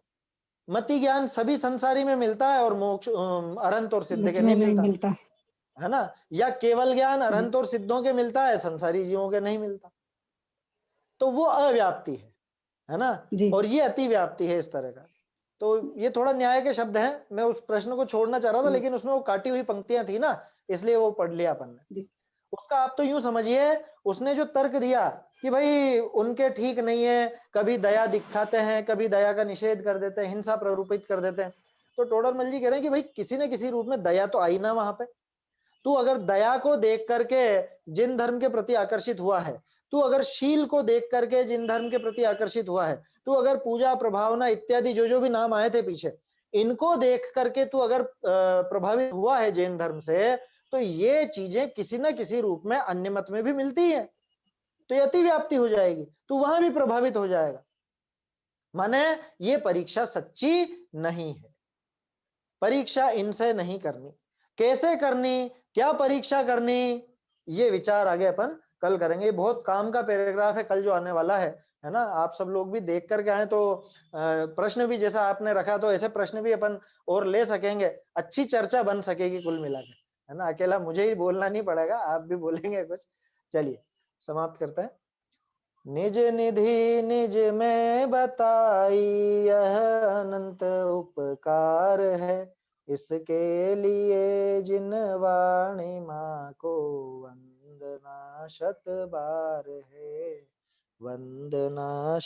B: मति ज्ञान सभी संसारी में मिलता है और मोक्ष अरहंत और सिद्ध
A: मुझ
B: के
A: में
B: नहीं
A: नहीं
B: मिलता,
A: मिलता
B: है ना। या केवल ज्ञान
A: जी
B: अरहंत और सिद्धों के मिलता है, संसारी जीवों के नहीं मिलता, तो वो अव्याप्ति है ना।
A: जी
B: और ये अतिव्याप्ति है इस तरह का। तो ये थोड़ा न्याय के शब्द हैं, मैं उस प्रश्न को छोड़ना चाह रहा था,
A: जी
B: लेकिन उसमें वो काटी हुई पंक्तियां थी ना, इसलिए वो पढ़ लिया अपन ने।
A: जी
B: उसका आप तो यूं समझिए, उसने जो तर्क दिया कि भाई उनके ठीक नहीं है, कभी दया दिखाते हैं, कभी दया का निषेध कर देते हैं, हिंसा प्ररूपित कर देते हैं, तो टोडरमल जी कह रहे हैं कि भाई किसी न किसी रूप में दया तो आई ना वहां पे। तू अगर दया को देख करके जिन धर्म के प्रति आकर्षित हुआ है, तू अगर शील को देख करके जिन धर्म के प्रति आकर्षित हुआ है, तू अगर पूजा प्रभावना इत्यादि जो जो भी नाम आए थे पीछे, इनको देख करके तू अगर प्रभावित हुआ है जैन धर्म से, तो ये चीजें किसी न किसी रूप में अन्य मत में भी मिलती है, तो ये अतिव्याप्ति हो जाएगी, तू वहां भी प्रभावित हो जाएगा। माने ये परीक्षा सच्ची नहीं है, परीक्षा इनसे नहीं करनी। कैसे करनी, क्या परीक्षा करनी, ये विचार आगे अपन कल करेंगे। बहुत काम का पैराग्राफ है कल जो आने वाला है ना। आप सब लोग भी देख करके आए तो प्रश्न भी जैसा आपने रखा, तो ऐसे प्रश्न भी अपन और ले सकेंगे, अच्छी चर्चा बन सकेगी कुल मिला के, है ना। अकेला मुझे ही बोलना नहीं पड़ेगा, आप भी बोलेंगे कुछ। चलिए समाप्त करते हैं। निज निधि निज में बताई, यह अनंत उपकार है, इसके लिए जिन वाणी माँ को वंदना शत बार है, वंदना